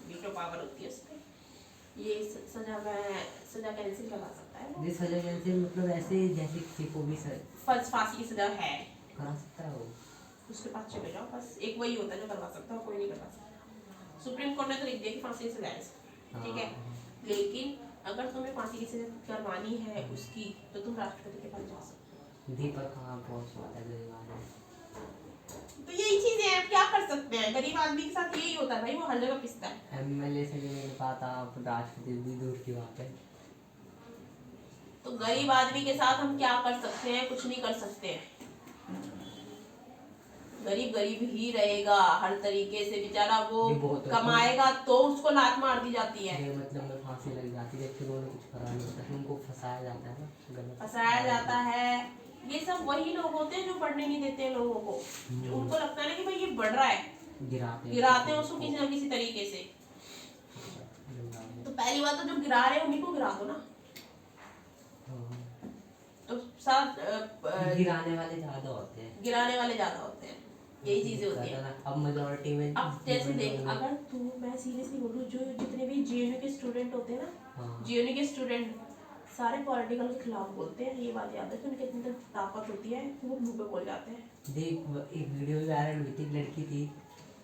[SPEAKER 1] वीटो पावर होती है उसपे। ये सजा कैंसिल करवा सकता है।
[SPEAKER 2] ये सजा कैंसिल मतलब ऐसे जैसे किसी को भी
[SPEAKER 1] फांसी की सजा है,
[SPEAKER 2] करा सकता है वो।
[SPEAKER 1] उसके पास चले जाओ, बस एक वही होता है जो करवा सकता है, कोई नहीं करवा सकता। सुप्रीम कोर्ट ने तो लिख दिया कि फांसी की सजा है, ठीक है। लेकिन अगर तुम्हें फांसी की सजा करवानी है उसकी, तो तुम राष्ट्रपति के पास जा सकते हो।
[SPEAKER 2] दीपक कहाँ पहुँच पाता है गरीब आदमी।
[SPEAKER 1] तो यही चीजें हैं, क्या कर सकते हैं? गरीब आदमी के साथ यही होता है भाई, वो हर जगह पिसता है।
[SPEAKER 2] एमएलए से भी नहीं पाता, राष्ट्रपति भी दूर की बात है।
[SPEAKER 1] तो गरीब आदमी के साथ हम क्या कर सकते हैं? कुछ नहीं कर सकते हैं। गरीब ही रहेगा हर तरीके से, बेचारा वो कमाएगा तो उसको लात मार दी जाती है,
[SPEAKER 2] मतलब में फांसी लग जाती है, फिर उन्होंने कुछ करा नहीं होता, उनको फंसाया जाता है ना,
[SPEAKER 1] फंसाया जाता है। ये सब वही लोग होते हैं जो बढ़ने नहीं देते हैं लोगों को। जो उनको लगता है ना कि भाई ये बढ़ रहा है, गिराते हैं उसको किसी ना किसी तरीके से। तो पहली बात तो जो गिरा रहे हैं उन्हीं को गिरा दो ना। तो साथ
[SPEAKER 2] गिराने वाले ज्यादा होते हैं,
[SPEAKER 1] यही चीजें होती है।
[SPEAKER 2] अब मेजॉरिटी में,
[SPEAKER 1] अब जैसे देख, अगर तू, मैं सीरियसली बोलूं, जो जितने भी जेएनयू के स्टूडेंट होते हैं ना, जेएनयू के स्टूडेंट सारे पॉलिटिकल के खिलाफ बोलते हैं। ये बात याद है कि उनके अंदर ताकत होती है, वो मुंह पे बोल जाते हैं।
[SPEAKER 2] देख एक वीडियो वायरल हुई थी, लड़की थी,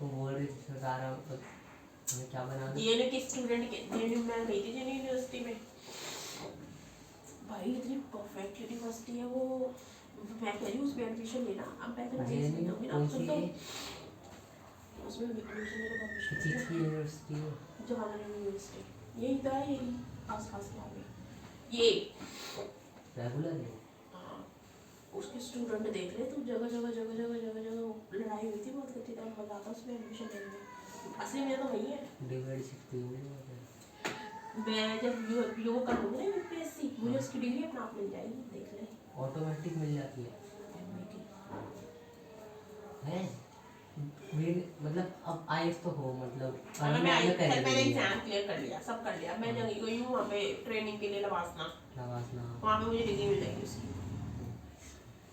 [SPEAKER 2] वो बोल रही थी सरकार हमें क्या बना दो।
[SPEAKER 1] जेएनयू के स्टूडेंट के, जेएनयू में गई थी, जेएनयू यूनिवर्सिटी में, भाई इतनी परफेक्ट यूनिवर्सिटी है वो। मैं कह रही हूँ उसमें एडमिशन लेना। अब मैं तो नहीं समझूंगी ना, उसमें एडमिशन लेना बहुत मुश्किल है।
[SPEAKER 2] यूनिवर्सिटी
[SPEAKER 1] जवाहरलाल यूनिवर्सिटी यही तो है, यही आस-पास के आगे ये
[SPEAKER 2] रेगुलर है।
[SPEAKER 1] हाँ, उसके स्टूडेंट देख ले, तो जगह लड़ाई हुई थी बहुत गंदी तरह। मजा आता उसमें एडमिशन लेने में। असली में तो वही है,
[SPEAKER 2] डिवाइड 60 में
[SPEAKER 1] मैं जब यो कर लूँगी ना यूपीएससी, मुझे उसकी डिग्री अपने आप मिल जाएगी, देख ले।
[SPEAKER 2] ऑटोमेटिक मिल जाती है
[SPEAKER 1] MBT
[SPEAKER 2] है। मतलब अब आईएएस तो हो, मतलब
[SPEAKER 1] अगर मैं आई
[SPEAKER 2] कर
[SPEAKER 1] मैंने
[SPEAKER 2] लिया।
[SPEAKER 1] एग्जाम क्लियर कर लिया, सब कर लिया, मैं जगह गई हूँ वहाँ पे ट्रेनिंग के लिए लवासना,
[SPEAKER 2] नवासना
[SPEAKER 1] वहाँ पे मुझे डिग्री मिल जाएगी उसकी।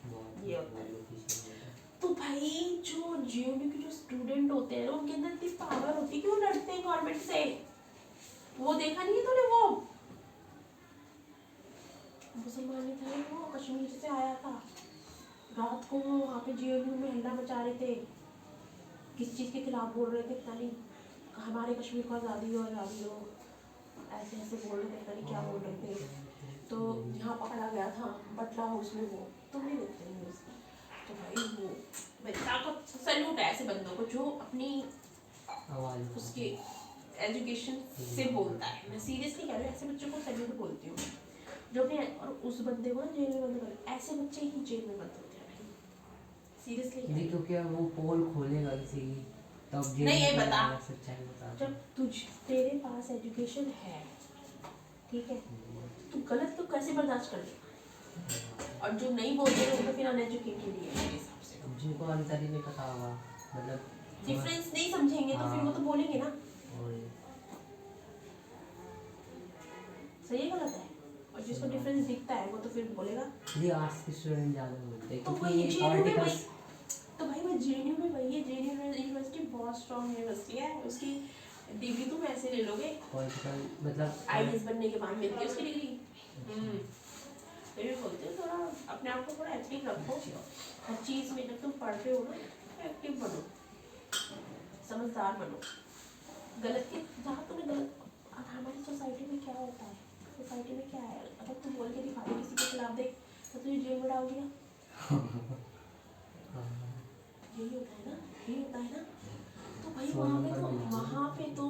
[SPEAKER 2] बहुत
[SPEAKER 1] ये होता है।
[SPEAKER 2] beneficial होता है।
[SPEAKER 1] तो भाई जो जीओडी के जो स्टूडेंट होते हैं उनके अंदर इतनी पावर होती है कि वो लड़ते हैं गवर्नमेंट से। वो देखा नहीं है तूने, वो मुसलमान ही था वो, कश्मीर से आया था, रात को वो वहाँ पे जीओडी में हल्ला मचा रहे थे, किस चीज़ के खिलाफ बोल रहे थे पता नहीं, हमारे कश्मीर को आज़ादी दो आज़ादी दो, ऐसे ऐसे बोल रहे थे, पता नहीं क्या बोल रहे थे। तो यहाँ पकड़ा गया था बटला हाउस में, वो तुम नहीं देखते न्यूज़। तो भाई वो ताकत, सैल्यूट है ऐसे बंदों को जो अपनी
[SPEAKER 2] आवाज
[SPEAKER 1] उसके एजुकेशन से बोलता है। मैं सीरियसली कह रही हूँ, ऐसे बच्चों को सैल्यूट बोलती हूँ मैं, जो अपने, और उस बंदे को ना जेल में बंद कर, ऐसे बच्चे ही जेल में बंद होते हैं भाई, सीरियसली कह रही हूँ।
[SPEAKER 2] क्योंकि अब वो पोल खोलेगा किसी की, तब जेल
[SPEAKER 1] नहीं, ये
[SPEAKER 2] में
[SPEAKER 1] बता।
[SPEAKER 2] जाएगा, सच्चाई बता।
[SPEAKER 1] जब तेरे पास एजुकेशन है, ठीक है, तू गलत तो कैसे बर्दाश्त कर लेगा, और जो नहीं बोलते हैं उनको फिर अनएजुकेटेड ही है मेरे हिसाब से।
[SPEAKER 2] जिनको अंतर ही नहीं पता होगा, मतलब
[SPEAKER 1] डिफरेंस नहीं समझेंगे तो फिर वो तो बोलेंगे ना,
[SPEAKER 2] और
[SPEAKER 1] सही है गलत है, और जिसको डिफरेंस दिखता है वो तो फिर बोलेगा।
[SPEAKER 2] ये आर्ट्स के स्टूडेंट ज़्यादा बोलते हैं
[SPEAKER 1] तो
[SPEAKER 2] क्योंकि
[SPEAKER 1] वही
[SPEAKER 2] ये
[SPEAKER 1] जेएनयू में
[SPEAKER 2] पॉलिटिकल्स।
[SPEAKER 1] तो भाई मैं जेएनयू में वही है, जेएनयू यूनिवर्सिटी बहुत स्ट्रॉन्ग यूनिवर्सिटी है, उसकी डिग्री तुम ऐसे ले लोगे,
[SPEAKER 2] पॉलिटिकल मतलब
[SPEAKER 1] आईएएस बनने के बाद मिलती है उसकी डिग्री। तो ये बोलते हैं थोड़ा अपने आप को थोड़ा एक्टिव रखो, हर चीज़ में जब तुम पढ़ रहे हो ना एक्टिव बनो, समझदार बनो। गलत के जहाँ तुम्हें गलत, अब हमारी सोसाइटी में क्या होता है, सोसाइटी में क्या है, अगर तुम बोल के दिखा दे किसी के खिलाफ देख तो तुझे जेल में डाल दिया, यही होता है ना, यही होता है ना। तो भाई वहाँ पे तो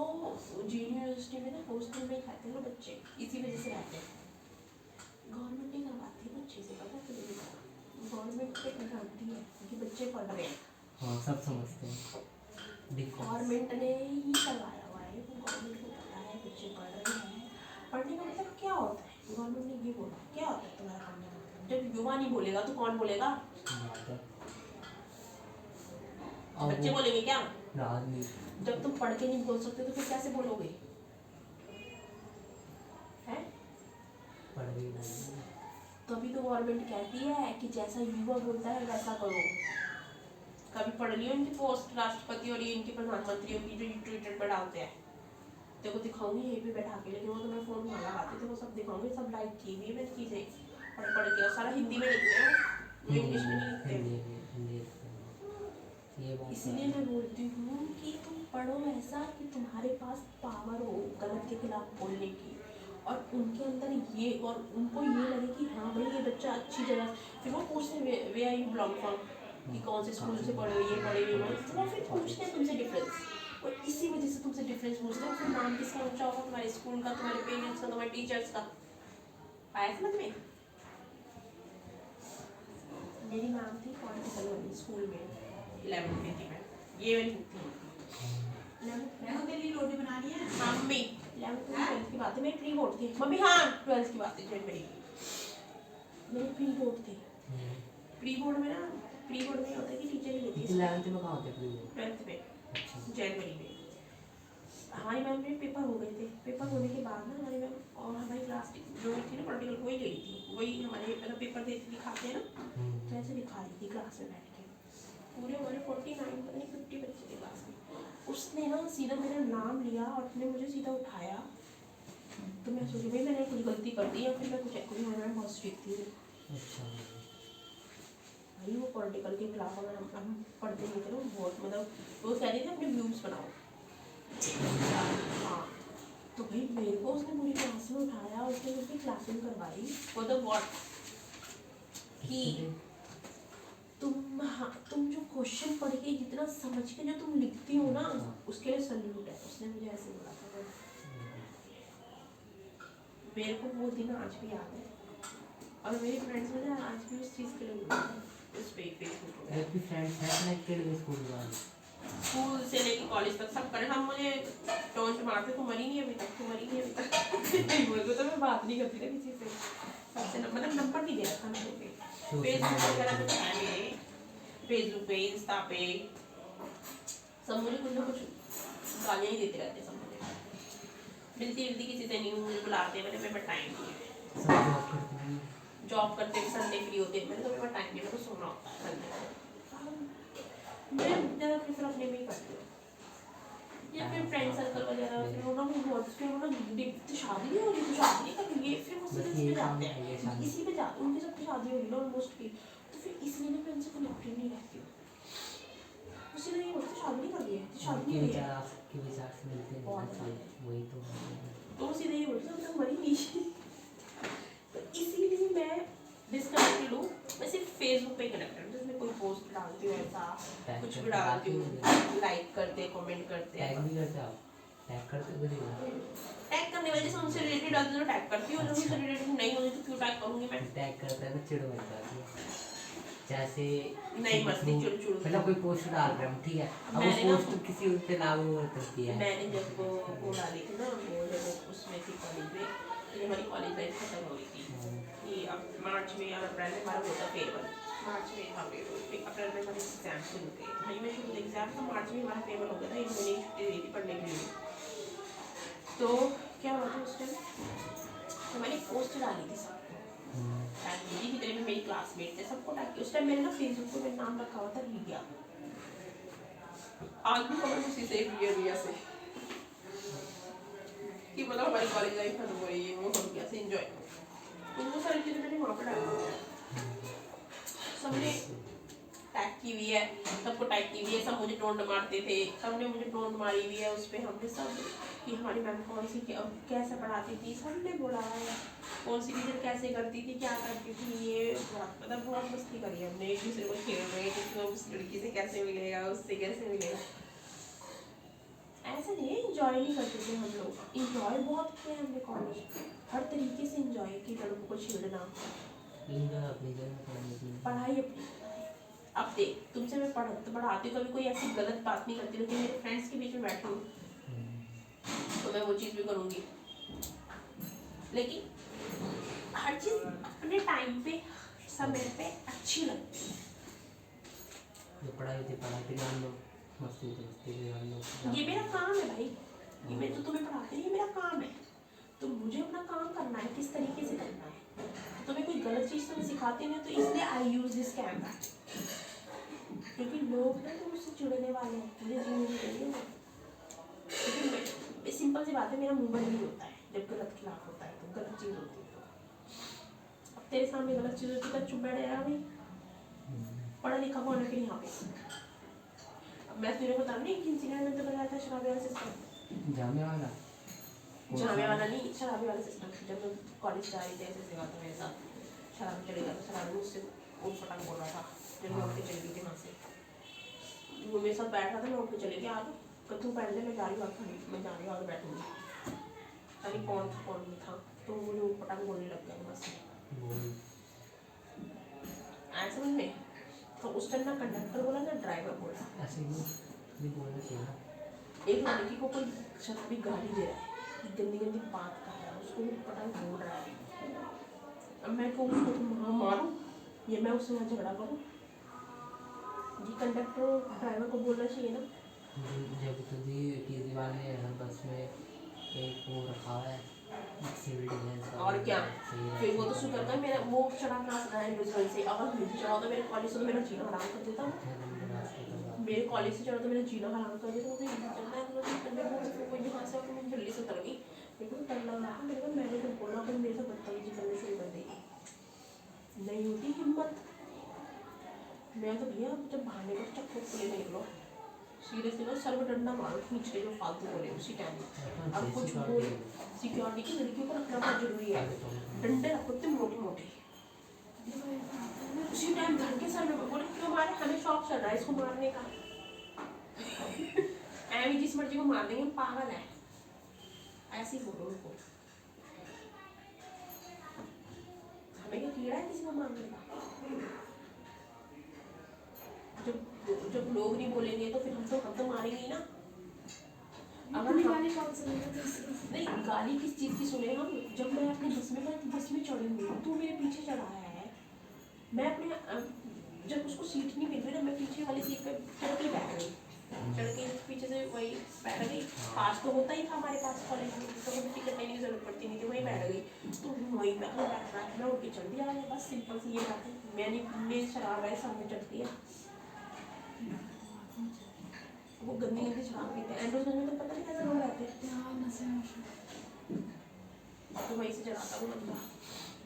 [SPEAKER 1] यूनिवर्सिटी में ना हॉस्टल में खाते हैं ना बच्चे, इसी वजह से रहते हैं। गवर्नमेंट नहीं करवाती है बच्चे से, पता है तुझे, गवर्नमेंट पे करवाती है कि बच्चे पढ़ रहे हैं।
[SPEAKER 2] हाँ सब समझते हैं।
[SPEAKER 1] गवर्नमेंट ने ही करवाया हुआ है, गवर्नमेंट को पता है बच्चे पढ़ रहे हैं। पढ़ने का मतलब क्या होता है, गवर्नमेंट ने ये बोला क्या होता है तुम्हारा पढ़ने का मतलब, जब युवा नहीं बोलेगा तो कौन बोलेगा, बच्चे बोलेंगे क्या?
[SPEAKER 2] राजनीति
[SPEAKER 1] जब तुम पढ़ के नहीं बोल सकते तो फिर कैसे बोलोगे, हैं?
[SPEAKER 2] पढ़ गई नहीं।
[SPEAKER 1] तभी तो गवर्नमेंट कहती है कि जैसा युवा बोलता है वैसा करो। कभी पढ़ लियो इनकी पोस्ट राष्ट्रपति और ये इनके प्रधानमंत्रियों की जो ट्विटर पर डालते हैं, देखो दिखाऊंगी यहीं पे बैठा के, लेकिन वो तो मैं फोन में लगाती थी, वो सब दिखाऊंगी, सब लाइक की हुई है मैंने चीज़ें पढ़ के, और सारा हिंदी में लिखते हैं, वो इंग्लिश में नहीं लिखते। इसलिए मैं बोलती हूँ कि तुम पढ़ो ऐसा कि तुम्हारे पास पावर हो गलत के खिलाफ बोलने की, और उनके अंदर ये, और उनको ये लगे कि हाँ भाई ये बच्चा अच्छी जगह, फिर वो पूछते हैं वे आर यू बिलोंग फ्रॉम, कि कौन से स्कूल से पढ़े हो, ये पढ़े हुए हो, तो वो फिर पूछते हैं तुमसे डिफरेंस, और इसी वजह से तुमसे डिफरेंस पूछते हैं। फिर नाम किसका ऊंचा होगा, तुम्हारे स्कूल का, तुम्हारे पेरेंट्स का, तुम्हारे टीचर्स का। आया समझ में? मेरी मैम थी पॉलिटिकल वाली स्कूल में 11th में थी मैं, ये वाली थी 11th
[SPEAKER 4] तेरे लिए रोटी बना रही है।
[SPEAKER 1] हाँ मम्मी 11th में 12th की बात है, मेरी प्री बोर्ड थी मम्मी, हाँ 12th की बात है, जनवरी की मेरी प्री बोर्ड थी। प्री बोर्ड में ना, प्री बोर्ड में होता है कि टीचर ही लेती है
[SPEAKER 2] 11th में कहाँ होते हैं?
[SPEAKER 1] 12th में
[SPEAKER 2] अच्छा
[SPEAKER 1] जनवरी में। हमारी मैम में पेपर हो गए थे, पेपर होने के बाद ना हमारी मैम और हमारी क्लास जो थी ना पॉलिटिकल, वही ले रही थी, वही हमारे मतलब पेपर देते दिखाते हैं ना, तो ऐसे दिखा रही थी क्लास में बैठ के, पूरे हमारे 49 पता नहीं 50 बच्चे थे क्लास में। उसने ना सीधा मेरा नाम लिया और उसने मुझे सीधा उठाया, तो मैं सोची भाई मैंने कुछ गलती कर दी या फिर मैं कुछ एक्चुअली मैम बहुत स्ट्रिक्ट थी।
[SPEAKER 2] अच्छा
[SPEAKER 1] भाई वो पॉलिटिकल के खिलाफ अगर हम पढ़ते नहीं थे ना, बहुत मतलब वो कह रहे थे अपने व्यूज़ बनाओ। हाँ तो भाई मेरे को उसने पूरी क्लास में उठाया, उसने मुझे क्लासिंग करवाई फॉर द व्हाट, कि तुम जो क्वेश्चन पढ़ के जितना समझ के जो तुम लिखती हो ना, उसके लिए सैल्यूट है। उसने मुझे ऐसे बोला था, मेरे को वो दिन आज भी याद है, और मेरे फ्रेंड्स मुझे आज भी उस चीज़ के लिए बोलते हैं, उस पे फेसबुक पे।
[SPEAKER 2] एक भी फ्रेंड्स है कनेक्टेड विद स्कूल वाले?
[SPEAKER 1] स्कूल से लेके कॉलेज तक सब करे हम मुझे टोंट मारते, तू मरी नहीं अभी तक, तू मरी नहीं अभी तक नहीं बोलते तो मैं बात नहीं करती ना किसी से, सबसे मतलब नंबर नहीं दे रखा मैंने पे। फेसबुक वगैरह पे तो है मेरे, फेसबुक पे, इंस्टा पे सब मुझे कुछ ना कुछ गालियाँ ही देते रहते सब मुझे। मिलती मिलती किसी से नहीं हूँ, मुझे बुलाते हैं, मैंने मेरे टाइम नहीं है।
[SPEAKER 2] सब जॉब करते हैं।
[SPEAKER 1] जॉब करते हैं, संडे फ्री होते हैं, मैंने तो मेरे टाइम नहीं, मेरे को सोना होता है संडे को। मैं ज़्यादा प्रेफर अपने में ही करती हूँ, या फिर फ्रेंड सर्कल वगैरह। फिर वो ना मुझे बहुत, फिर वो ना तो शादी नहीं हो रही, तो शादी नहीं करेंगे, फिर मुझसे इस पे जाते हैं, इसी पे जाते, उनके साथ शादी होगी ना ऑलमोस्ट की, तो फिर इसलिए ना मैं उनसे कनेक्टेड नहीं रहती हूँ। उससे नहीं बोलते शादी नहीं कर रही है, शादी नहीं है,
[SPEAKER 2] के विचार से मिलते हैं
[SPEAKER 1] बहुत
[SPEAKER 2] वही तो
[SPEAKER 1] तो सीधे ही बोलते अभी तक मरी नहीं। तो इसीलिए मैं डिस्कनेक्टेड हूँ, मैं सिर्फ फेसबुक पे कनेक्टेड हूँ, जिसमें कोई पोस्ट डालती हूँ ऐसा कुछ भी डालती हूँ, लाइक करते कमेंट करते
[SPEAKER 2] टैग भी करते आप टैग करते हो
[SPEAKER 1] टैग करने वाले जैसे उनसे रिलेटेड डालते तो टैग करती हूँ, जो उनसे रिलेटेड नहीं होती तो क्यों टैग करूँगी मैं।
[SPEAKER 2] टैग करता है ना चिड़ मच जाती है जैसे
[SPEAKER 1] नहीं मस्ती चिड़
[SPEAKER 2] मतलब कोई पोस्ट डाल रहे हम ठीक है अब वो
[SPEAKER 1] मैंने ना
[SPEAKER 2] पोस्ट किसी उस पे लागू करती है
[SPEAKER 1] मैंने जब वो डाली थी ना, वो जब उसमें थी कॉलेज में, ये हमारी कॉलेज लाइफ खत्म हो गई थी कि अब मार्च में या अप्रैल में हमारा होता फेयरवेल, मार्च में था फेयरवेल, फिर अप्रैल में हमारे एग्जाम शुरू थे, मई में शुरू एग्जाम था, मार्च में हमारा फेयरवेल हो गया था, एक महीने की छुट्टी दी थी पढ़ने के लिए। तो क्या हुआ था उस टाइम, तो मैंने पोस्ट डाली थी सबको टैग की थी, जितने भी मेरी क्लासमेट थे सबको टैग किया। उस टाइम मैंने ना फेसबुक पे मेरा नाम रखा हुआ था रिया, आज भी कमेंट उसी से रिया से कि मतलब हमारी कॉलेज लाइफ खत्म हो रही है, वो हम कैसे एंजॉय, तो वो सारी चीज़ें मैंने वहाँ पर डाली, सबने टैग की हुई है, सबको टैग की हुई है, सब मुझे टोंट मारते थे, सबने मुझे टोंट मारी हुई है उस पर, हमने सब कि हमारी मैम कौन सी कैसे पढ़ाती थी, सबने बोला है कौन सी टीचर कैसे करती थी, क्या करती थी, ये बहुत मतलब बहुत मस्ती करी है हमने, एक दूसरे को खेल रहे हैं कि उस लड़की से कैसे मिलेगा, उससे कैसे मिलेगा, ऐसा नहीं है इंजॉय नहीं करते थे हम लोग, इंजॉय बहुत किया हमने कॉलेज, हर तरीके से इंजॉय की, लड़कों को छेड़ना, पढ़ाई अपनी। अब देख तुमसे मैं पढ़ाती हूँ, कभी कोई ऐसी गलत बात नहीं करती, लेकिन मेरे फ्रेंड्स के बीच में बैठी हूँ तो मैं वो चीज़ भी करूँगी, लेकिन हर चीज़ अपने टाइम पे समय पे अच्छी लगती है।
[SPEAKER 2] जो पढ़ाई थी पढ़ाई पे ध्यान दो मस्ती पे ध्यान दो
[SPEAKER 1] ये मेरा काम है भाई, ये मैं तो तुम्हें पढ़ाती नहीं, ये मेरा काम है, तो मुझे अपना काम करना है, किस तरीके से करना है, तुम्हें कोई गलत चीज़ तो मैं सिखाती नहीं, तो इसलिए आई यूज़ दिस कैमरा, क्योंकि लोग ना तो मुझसे चिढ़ने वाले हैं, मुझे जीने नहीं देंगे, लेकिन सिंपल सी बात है, मेरा मुंह बंद नहीं होता है जब गलत खिलाफ होता है, तो गलत चीज़ होती है, तो अब तेरे सामने गलत चीज़ होती है तो चुप बैठ जाएगा भाई, पढ़ा लिखा कौन है फिर यहाँ पे। अब मैं तेरे को बता नहीं एक इंसिडेंट में तो बताया था शराबी वाला सिस्टम, जामे वाला नहीं, शराबी वाला सिस्टम, जब मैं कॉलेज जा रही थी ऐसे हुआ था मेरे साथ, शराबी चले गया था, शराबी मुझसे वो पटांग बोल रहा था, जब मैं उठ के चली गई थी वहाँ से, वो मेरे साथ बैठ रहा था, मैं उठ के चली गई, आप तू पहन ले, मैं जा रही हूँ खड़ी, मैं जा रही हूँ आगे बैठूँगी, अरे कौन था कौन नहीं था, तो मुझे वो पटांग बोलने लग गया बस, आया समझ में। तो उस टाइम ना कंडक्टर बोला ना ड्राइवर बोला,
[SPEAKER 2] ऐसे नहीं बोलना चाहिए,
[SPEAKER 1] एक लड़की को कोई शराबी गाली दे रहा है, गंदी गंदी बात कर रहा है, उसको भी पटांग बोल रहा है, अब मैं कहूँ उसको तो मारूँ, ये मैं उससे वहाँ झगड़ा करूँ, जी कंडक्टर ड्राइवर को बोलना चाहिए ना।
[SPEAKER 2] जब तुझे टीजी वाले हर बस में एक वो रखा है सिविल डिफेंस
[SPEAKER 1] और क्या, फिर वो तो शुक्र कर मेरा वो चढ़ा क्लास रहा है इंडिविजुअल से, अगर मुझे चढ़ा तो मेरे कॉलेज से तो मेरा जीना हराम कर देता, मेरे कॉलेज से चढ़ा तो मेरा जीना हराम कर देता, मुझे चलना है तो कोई यहाँ से आकर मुझे जल्दी से उतर गई, मेरे को डर लग रहा था, मेरे को मैंने तो बोला फिर मेरे से बदतमीजी करनी शुरू कर देगी, नहीं होती हिम्मत, मैं तो भैया जब बाहर निकलो चक्कर खुले में निकलो, सीरियसली लो सर में डंडा मारो खींच के जो फालतू बोले उसी टाइम, अब कुछ बोल सिक्योरिटी की लड़कियों को रखना बहुत जरूरी है, डंडे रखो इतने मोटे मोटे, उसी टाइम धर के सर में बोले क्यों मारे, हमें शौक चल रहा है इसको मारने का, ऐवी जिस मर्जी को मार देंगे, पागल है, ऐसे ही बोलो उनको, हमें क्या कीड़ा है किसी को मारने का, जब जब लोग नहीं बोलेंगे तो फिर हम तो मारेंगे ही ना। अगर
[SPEAKER 3] अपनी
[SPEAKER 1] हम
[SPEAKER 3] गाली कौन सुनेगा दूसरों से?
[SPEAKER 1] नहीं, गाली किस चीज़ की सुने हम? जब मैं अपने बस में चढ़ी हुई हूँ, तू मेरे पीछे चढ़ाया है, मैं अपने जब उसको सीट नहीं मिल रही ना, मैं पीछे वाली सीट पे चढ़ के बैठ गई, चढ़ के पीछे से वही बैठ गई। पास तो होता ही था हमारे पास कॉलेज में, तो कभी टिकट लेने की जरूरत पड़ती नहीं थी, वहीं बैठ गई। तो वहीं बैठ मैं उठ के चल दिया, बस सिंपल सी ये बात है। मैंने मेरी शराब है सामने चढ़ती है, वो गंदी गंदी शराब पीते हैं। एंड्रोज में तो पता नहीं कैसे लोग रहते हैं,
[SPEAKER 3] हाँ, नशे में।
[SPEAKER 1] तो वहीं से चढ़ाता हूँ बंदा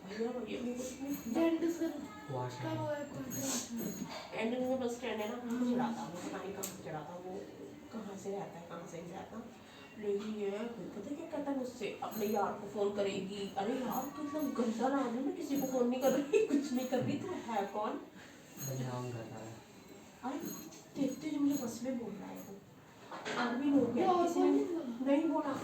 [SPEAKER 1] भैया, ये भी कुछ नहीं।
[SPEAKER 3] डेंट से
[SPEAKER 2] वॉश
[SPEAKER 3] कब हुआ है कॉन्ट्रैक्ट?
[SPEAKER 1] एंड में बस स्टैंड है ना, वहाँ से चढ़ाता हूँ, पता नहीं कहाँ से चढ़ाता हूँ, वो कहाँ से रहता है, कहाँ से नहीं रहता। लेकिन ये पता है क्या कहता है मुझसे, अपने यार को फ़ोन करेगी। अरे यार तो इतना गंदा नाम है, मैं किसी को फ़ोन नहीं कर रही, कुछ नहीं कर रही, तो है कौन?
[SPEAKER 2] बदनाम कर रहा है।
[SPEAKER 1] अरे देखते जो मुझे बस में बोल रहा है वो, और भी लोग हैं,
[SPEAKER 3] और
[SPEAKER 1] किसी
[SPEAKER 3] कोई
[SPEAKER 1] ने
[SPEAKER 3] नहीं बोला?
[SPEAKER 1] नहीं बोला।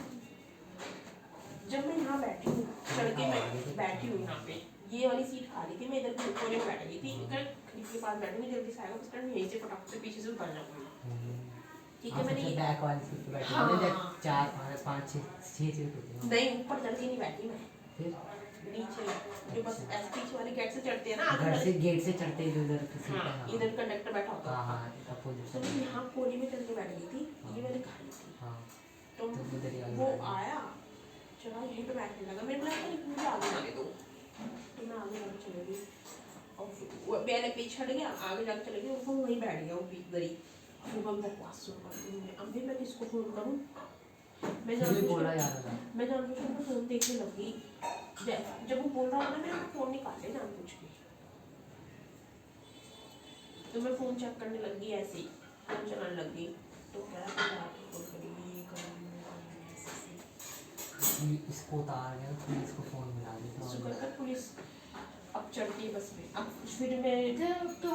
[SPEAKER 1] जब मैं यहाँ बैठी हूँ, चढ़ के मैं बैठी हूँ यहाँ पे, ये वाली सीट खाली थी, मैं इधर कोने में बैठ गई थी, खिड़की के पास बैठूंगी, जल्दी से आएगा बस स्टैंड, यहीं से फटाक से पीछे से उतर जाऊंगी। ठीक है, मैंने
[SPEAKER 2] बैक वाली सीट पे बैठी
[SPEAKER 1] हाँ।
[SPEAKER 2] मैंने 4 5 6 सीट होती है।
[SPEAKER 1] नहीं, ऊपर चढ़ के नहीं बैठी मैं,
[SPEAKER 2] फिर
[SPEAKER 1] नीचे जो बस ऐसे पीछे वाले गेट से चढ़ते हैं ना, आगे
[SPEAKER 2] घर से
[SPEAKER 1] वाले।
[SPEAKER 2] गेट से चढ़ते ही उधर सीट
[SPEAKER 1] हाँ,
[SPEAKER 2] है।
[SPEAKER 1] इधर कंडक्टर बैठा होता
[SPEAKER 2] हाँ
[SPEAKER 1] था।
[SPEAKER 2] हाँ अपोजिट
[SPEAKER 1] तो मैं यहाँ कोने में चढ़ के बैठ गई थी, ये वाली खाली थी।
[SPEAKER 2] हाँ
[SPEAKER 1] तो
[SPEAKER 2] तो उधर ही आगे
[SPEAKER 1] वो
[SPEAKER 2] बैठ गई।
[SPEAKER 1] आया, चला यहीं पे बैठने लगा, मेरे को लगा कि मुझे आगे जाने दो, तो मैं आगे जाके चली गई, और वो पहले पीछे हट गया, आगे जाके चले गए, वो वहीं बैठ गया, वो इधर ही। फिर मैं बकवास शुरू कर दी, अब भी मैं किसको फ़ोन करूँ? मैं
[SPEAKER 2] फिर भी बोला
[SPEAKER 1] जानबूझ
[SPEAKER 2] जा रहा था।
[SPEAKER 1] मैं जानबूझ के फ़ोन देखने लगी, जब वो बोल रहा था ना, मैंने फ़ोन निकाल लिया जानबूझ के, तो मैं फ़ोन चेक करने लग गई, ऐसे ही फ़ोन चलाने लग गई, तो कह रहा था फ़ोन करेगी,
[SPEAKER 2] इसको उतार गया फिर इसको फोन मिला दिया
[SPEAKER 1] शुक्र कर पुलिस अब चढ़ती है बस में। अब फिर मैं
[SPEAKER 3] जब तो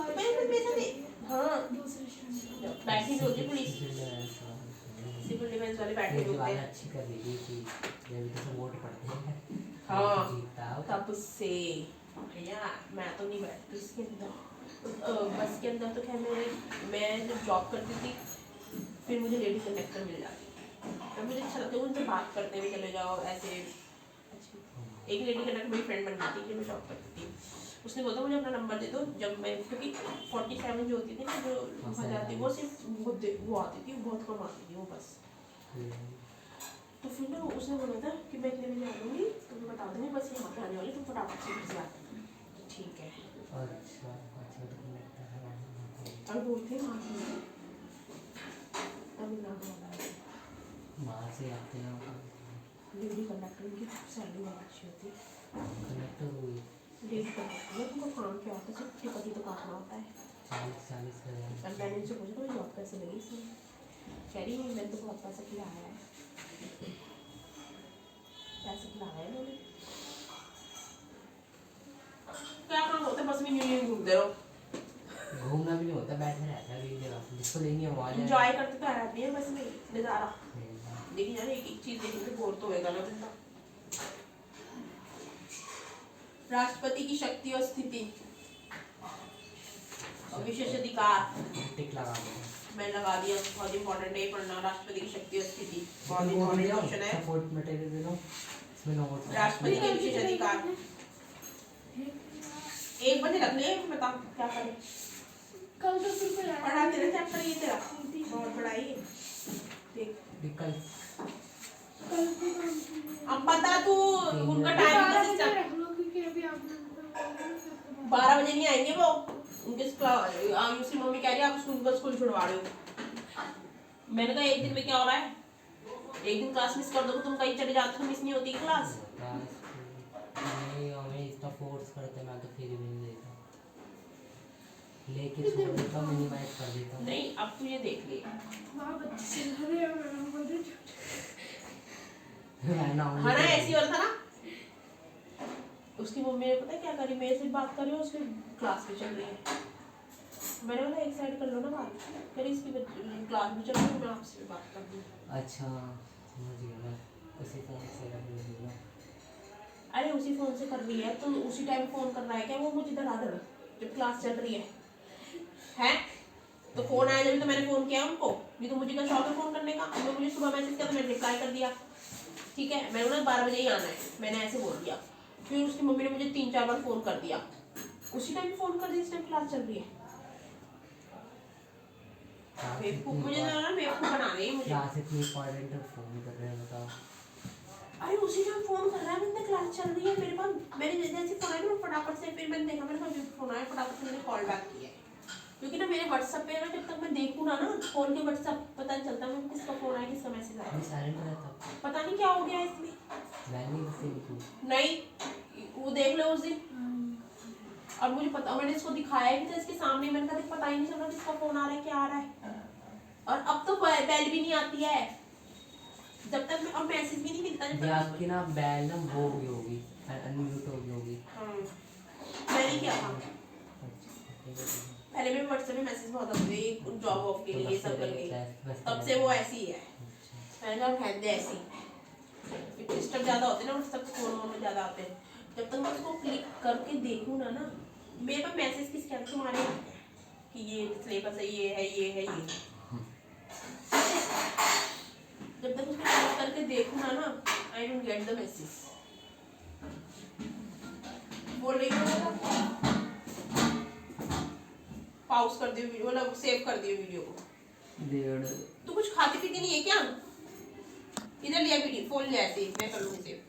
[SPEAKER 1] हाँ
[SPEAKER 3] दूसरे स्टैंड
[SPEAKER 1] बैठी होती है पुलिस, सिविल डिफेंस वाले बैठे होते हैं।
[SPEAKER 2] अच्छी कर रही थी कि जब तो सब वोट पड़ते हैं
[SPEAKER 1] हाँ,
[SPEAKER 2] जीतता है
[SPEAKER 1] तब से भैया मैं तो नहीं बैठती इसके अंदर, बस के अंदर। तो खैर मैं जब जॉब करती थी, फिर मुझे लेडी कंडक्टर मिल जाती, तो मुझे अच्छा लगता है उनसे बात करते हुए चले जाओ ऐसे। अच्छी एक लेडी कंडक्टर मेरी फ्रेंड बन गई थी जब मैं जॉब करती थी, उसने बोला मुझे अपना नंबर दे दो, जब मैं क्योंकि 47 जो होती थी ना, जो वहाँ जाती, वो सिर्फ वो आती थी, बहुत कम आती थी वो बस। तो फिर ना उसने बोला था कि मैं इतने बजे आ जाऊँगी, तो मैं बता दूँगी बस यहाँ पे आने वाली, तुम फटाफट से घर से आ जाना। ठीक है,
[SPEAKER 2] अच्छा अच्छा तो लगता है
[SPEAKER 1] और बोलते हैं तमिलनाडु वाला है,
[SPEAKER 2] बाहर से आते हैं
[SPEAKER 1] लेडी कंडक्टर की सैलरी बहुत अच्छी होती है।
[SPEAKER 2] कनेक्टर हुई
[SPEAKER 1] लेडी कंडक्टर में तुमको काम क्या होता है, सिर्फ टिकट ही तो काटना होता है।
[SPEAKER 2] 40 हज़ार।
[SPEAKER 1] और मैंने उनसे पूछा तो जॉब कैसे लगी इसमें, कह रही है मैंने तो बहुत पैसा खिलाया है, पैसा खिलाया है मैंने। क्या काम होता है, बस में यूं घूमते रहो,
[SPEAKER 2] घूमना भी नहीं होता, बैठे रहता है एक जगह, जिसको लेनी है वहाँ
[SPEAKER 1] इंजॉय करते तो रहती है बस में नज़ारा। लेकिन यार एक चीज़ देखने से बोर तो होएगा ना बंदा। राष्ट्रपति की शक्ति और स्थिति और विशेष अधिकार
[SPEAKER 2] टिक लगा दो।
[SPEAKER 1] मैं लगा दिया, बहुत इंपॉर्टेंट है पढ़ना, राष्ट्रपति की शक्ति और स्थिति बहुत इंपॉर्टेंट क्वेश्चन है।
[SPEAKER 2] सपोर्ट मटेरियल दे दो, इसमें नोट
[SPEAKER 1] राष्ट्रपति के विशेष अधिकार एक बजे रख ले, बता क्या करें।
[SPEAKER 3] कल तो सिर्फ
[SPEAKER 1] पढ़ा तेरा चैप्टर ये तेरा बहुत बड़ा ही देख,
[SPEAKER 2] विकल्प
[SPEAKER 3] कल को काम कीजिए।
[SPEAKER 1] अब बता तू उनका टाइमिंग का सिस्टम।
[SPEAKER 3] रख लो क्योंकि अभी आपने
[SPEAKER 1] 12 बजे नहीं आएंगे वो, उनके उसकी मम्मी कह रही है आप उनको स्कूल छुड़वा रहे हो। मैंने कहा एक दिन में क्या हो रहा है, एक दिन क्लास मिस कर दो, तुम कहीं चले जाते हो, मिस नहीं होती क्लास।
[SPEAKER 2] नहीं हमें इतना फोर्स करते, मैं तो फिर भी नहीं देता, लेके छोड़ देता हूँ, मिनिमाइज कर देता हूँ।
[SPEAKER 1] नहीं अब तू ये देख ले,
[SPEAKER 3] वहाँ बच्चे चिल्ला रहे हैं, मैडम बोल रही
[SPEAKER 1] हाँ ना ऐसी वाला था ना, उसकी मम्मी ने पता है क्या करी, मेरे से बात कर रही है, उसकी क्लास में चल रही है। मैंने बोला एक साइड कर लो ना बात, कह रही इसकी क्लास में चल रही है, मैं आपसे भी बात कर दूँ।
[SPEAKER 2] अच्छा समझ गया मैं, उसी फोन से कर दूँगा।
[SPEAKER 1] अरे उसी फोन से कर रही है तो उसी टाइम फोन कर रहा है क्या वो मुझे डरा दे जब क्लास चल रही है? तो फोन आया जब तो मैंने फोन किया उनको, नहीं तो मुझे क्या शौक है फोन करने का। उन्होंने मुझे सुबह मैसेज किया तो मैंने रिप्लाई कर दिया, ठीक है, मैंने बोला 12 बजे ही आना है, मैंने ऐसे बोल दिया। फिर उसकी मम्मी ने मुझे 3-4 बार फोन कर दिया, उसी टाइम फोन कर दिया जिस टाइम क्लास चल रही है। बेवकूफ, मुझे ना बेवकूफ बना रही है मुझे।
[SPEAKER 2] क्लास इतनी इम्पोर्टेंट है, फोन कर रहे हैं बताओ।
[SPEAKER 1] अरे उसी टाइम फोन कर रहा है, मैंने क्लास चल रही है मेरे पास, मैंने जैसे फोन आया ना फटाफट से, फिर मैंने देखा मेरे पास फोन आया, फटाफट से मैंने कॉल बैक किया है। क्योंकि ना मेरे व्हाट्सएप पे ना जब तक मैं देखूँ ना खोल के व्हाट्सएप, पता नहीं चलता मैं किसका फोन आया किसका मैसेज आया।
[SPEAKER 2] साइलेंट रहता,
[SPEAKER 1] पता नहीं क्या हो गया इसमें।
[SPEAKER 2] मैंने उससे लिखी।
[SPEAKER 1] नहीं वो देख लो उस दिन, और मुझे पता, मैंने इसको दिखाया भी था इसके सामने, मैंने कहा पता ही नहीं चल रहा किसका फोन आ रहा है क्या आ रहा है। और अब तो बेल भी नहीं आती है जब तक मैं, और मैसेज भी नहीं मिलता जब
[SPEAKER 2] ये
[SPEAKER 1] तक।
[SPEAKER 2] आपकी ना बैल ना वो भी होगी, अनम्यूट हो गई होगी।
[SPEAKER 1] मैंने क्या था, पहले मेरे व्हाट्सएप में मैसेज बहुत आते थे जॉब ऑफ के लिए ये सब करके, तब से वो ऐसी ही है। मैंने कहा रहने ऐसी, डिस्टर्ब ज़्यादा होते हैं ना व्हाट्सएप फोन में ज़्यादा आते हैं। जब तक मैं उसको क्लिक करके देखूँ ना मेरे पास मैसेज किसके आते तुम्हारे कि ये सिलेबस है ये है ये है ये, जब तक उसको क्लिक करके देखूँ ना I don't get the message. बोल रही हूँ पॉज कर दियो वीडियो, मतलब सेव कर दियो वीडियो को। तू कुछ खाती पीती नहीं है क्या? इधर लिया वीडियो, फोन लिया ऐसे मैं कर लूँगी सेव।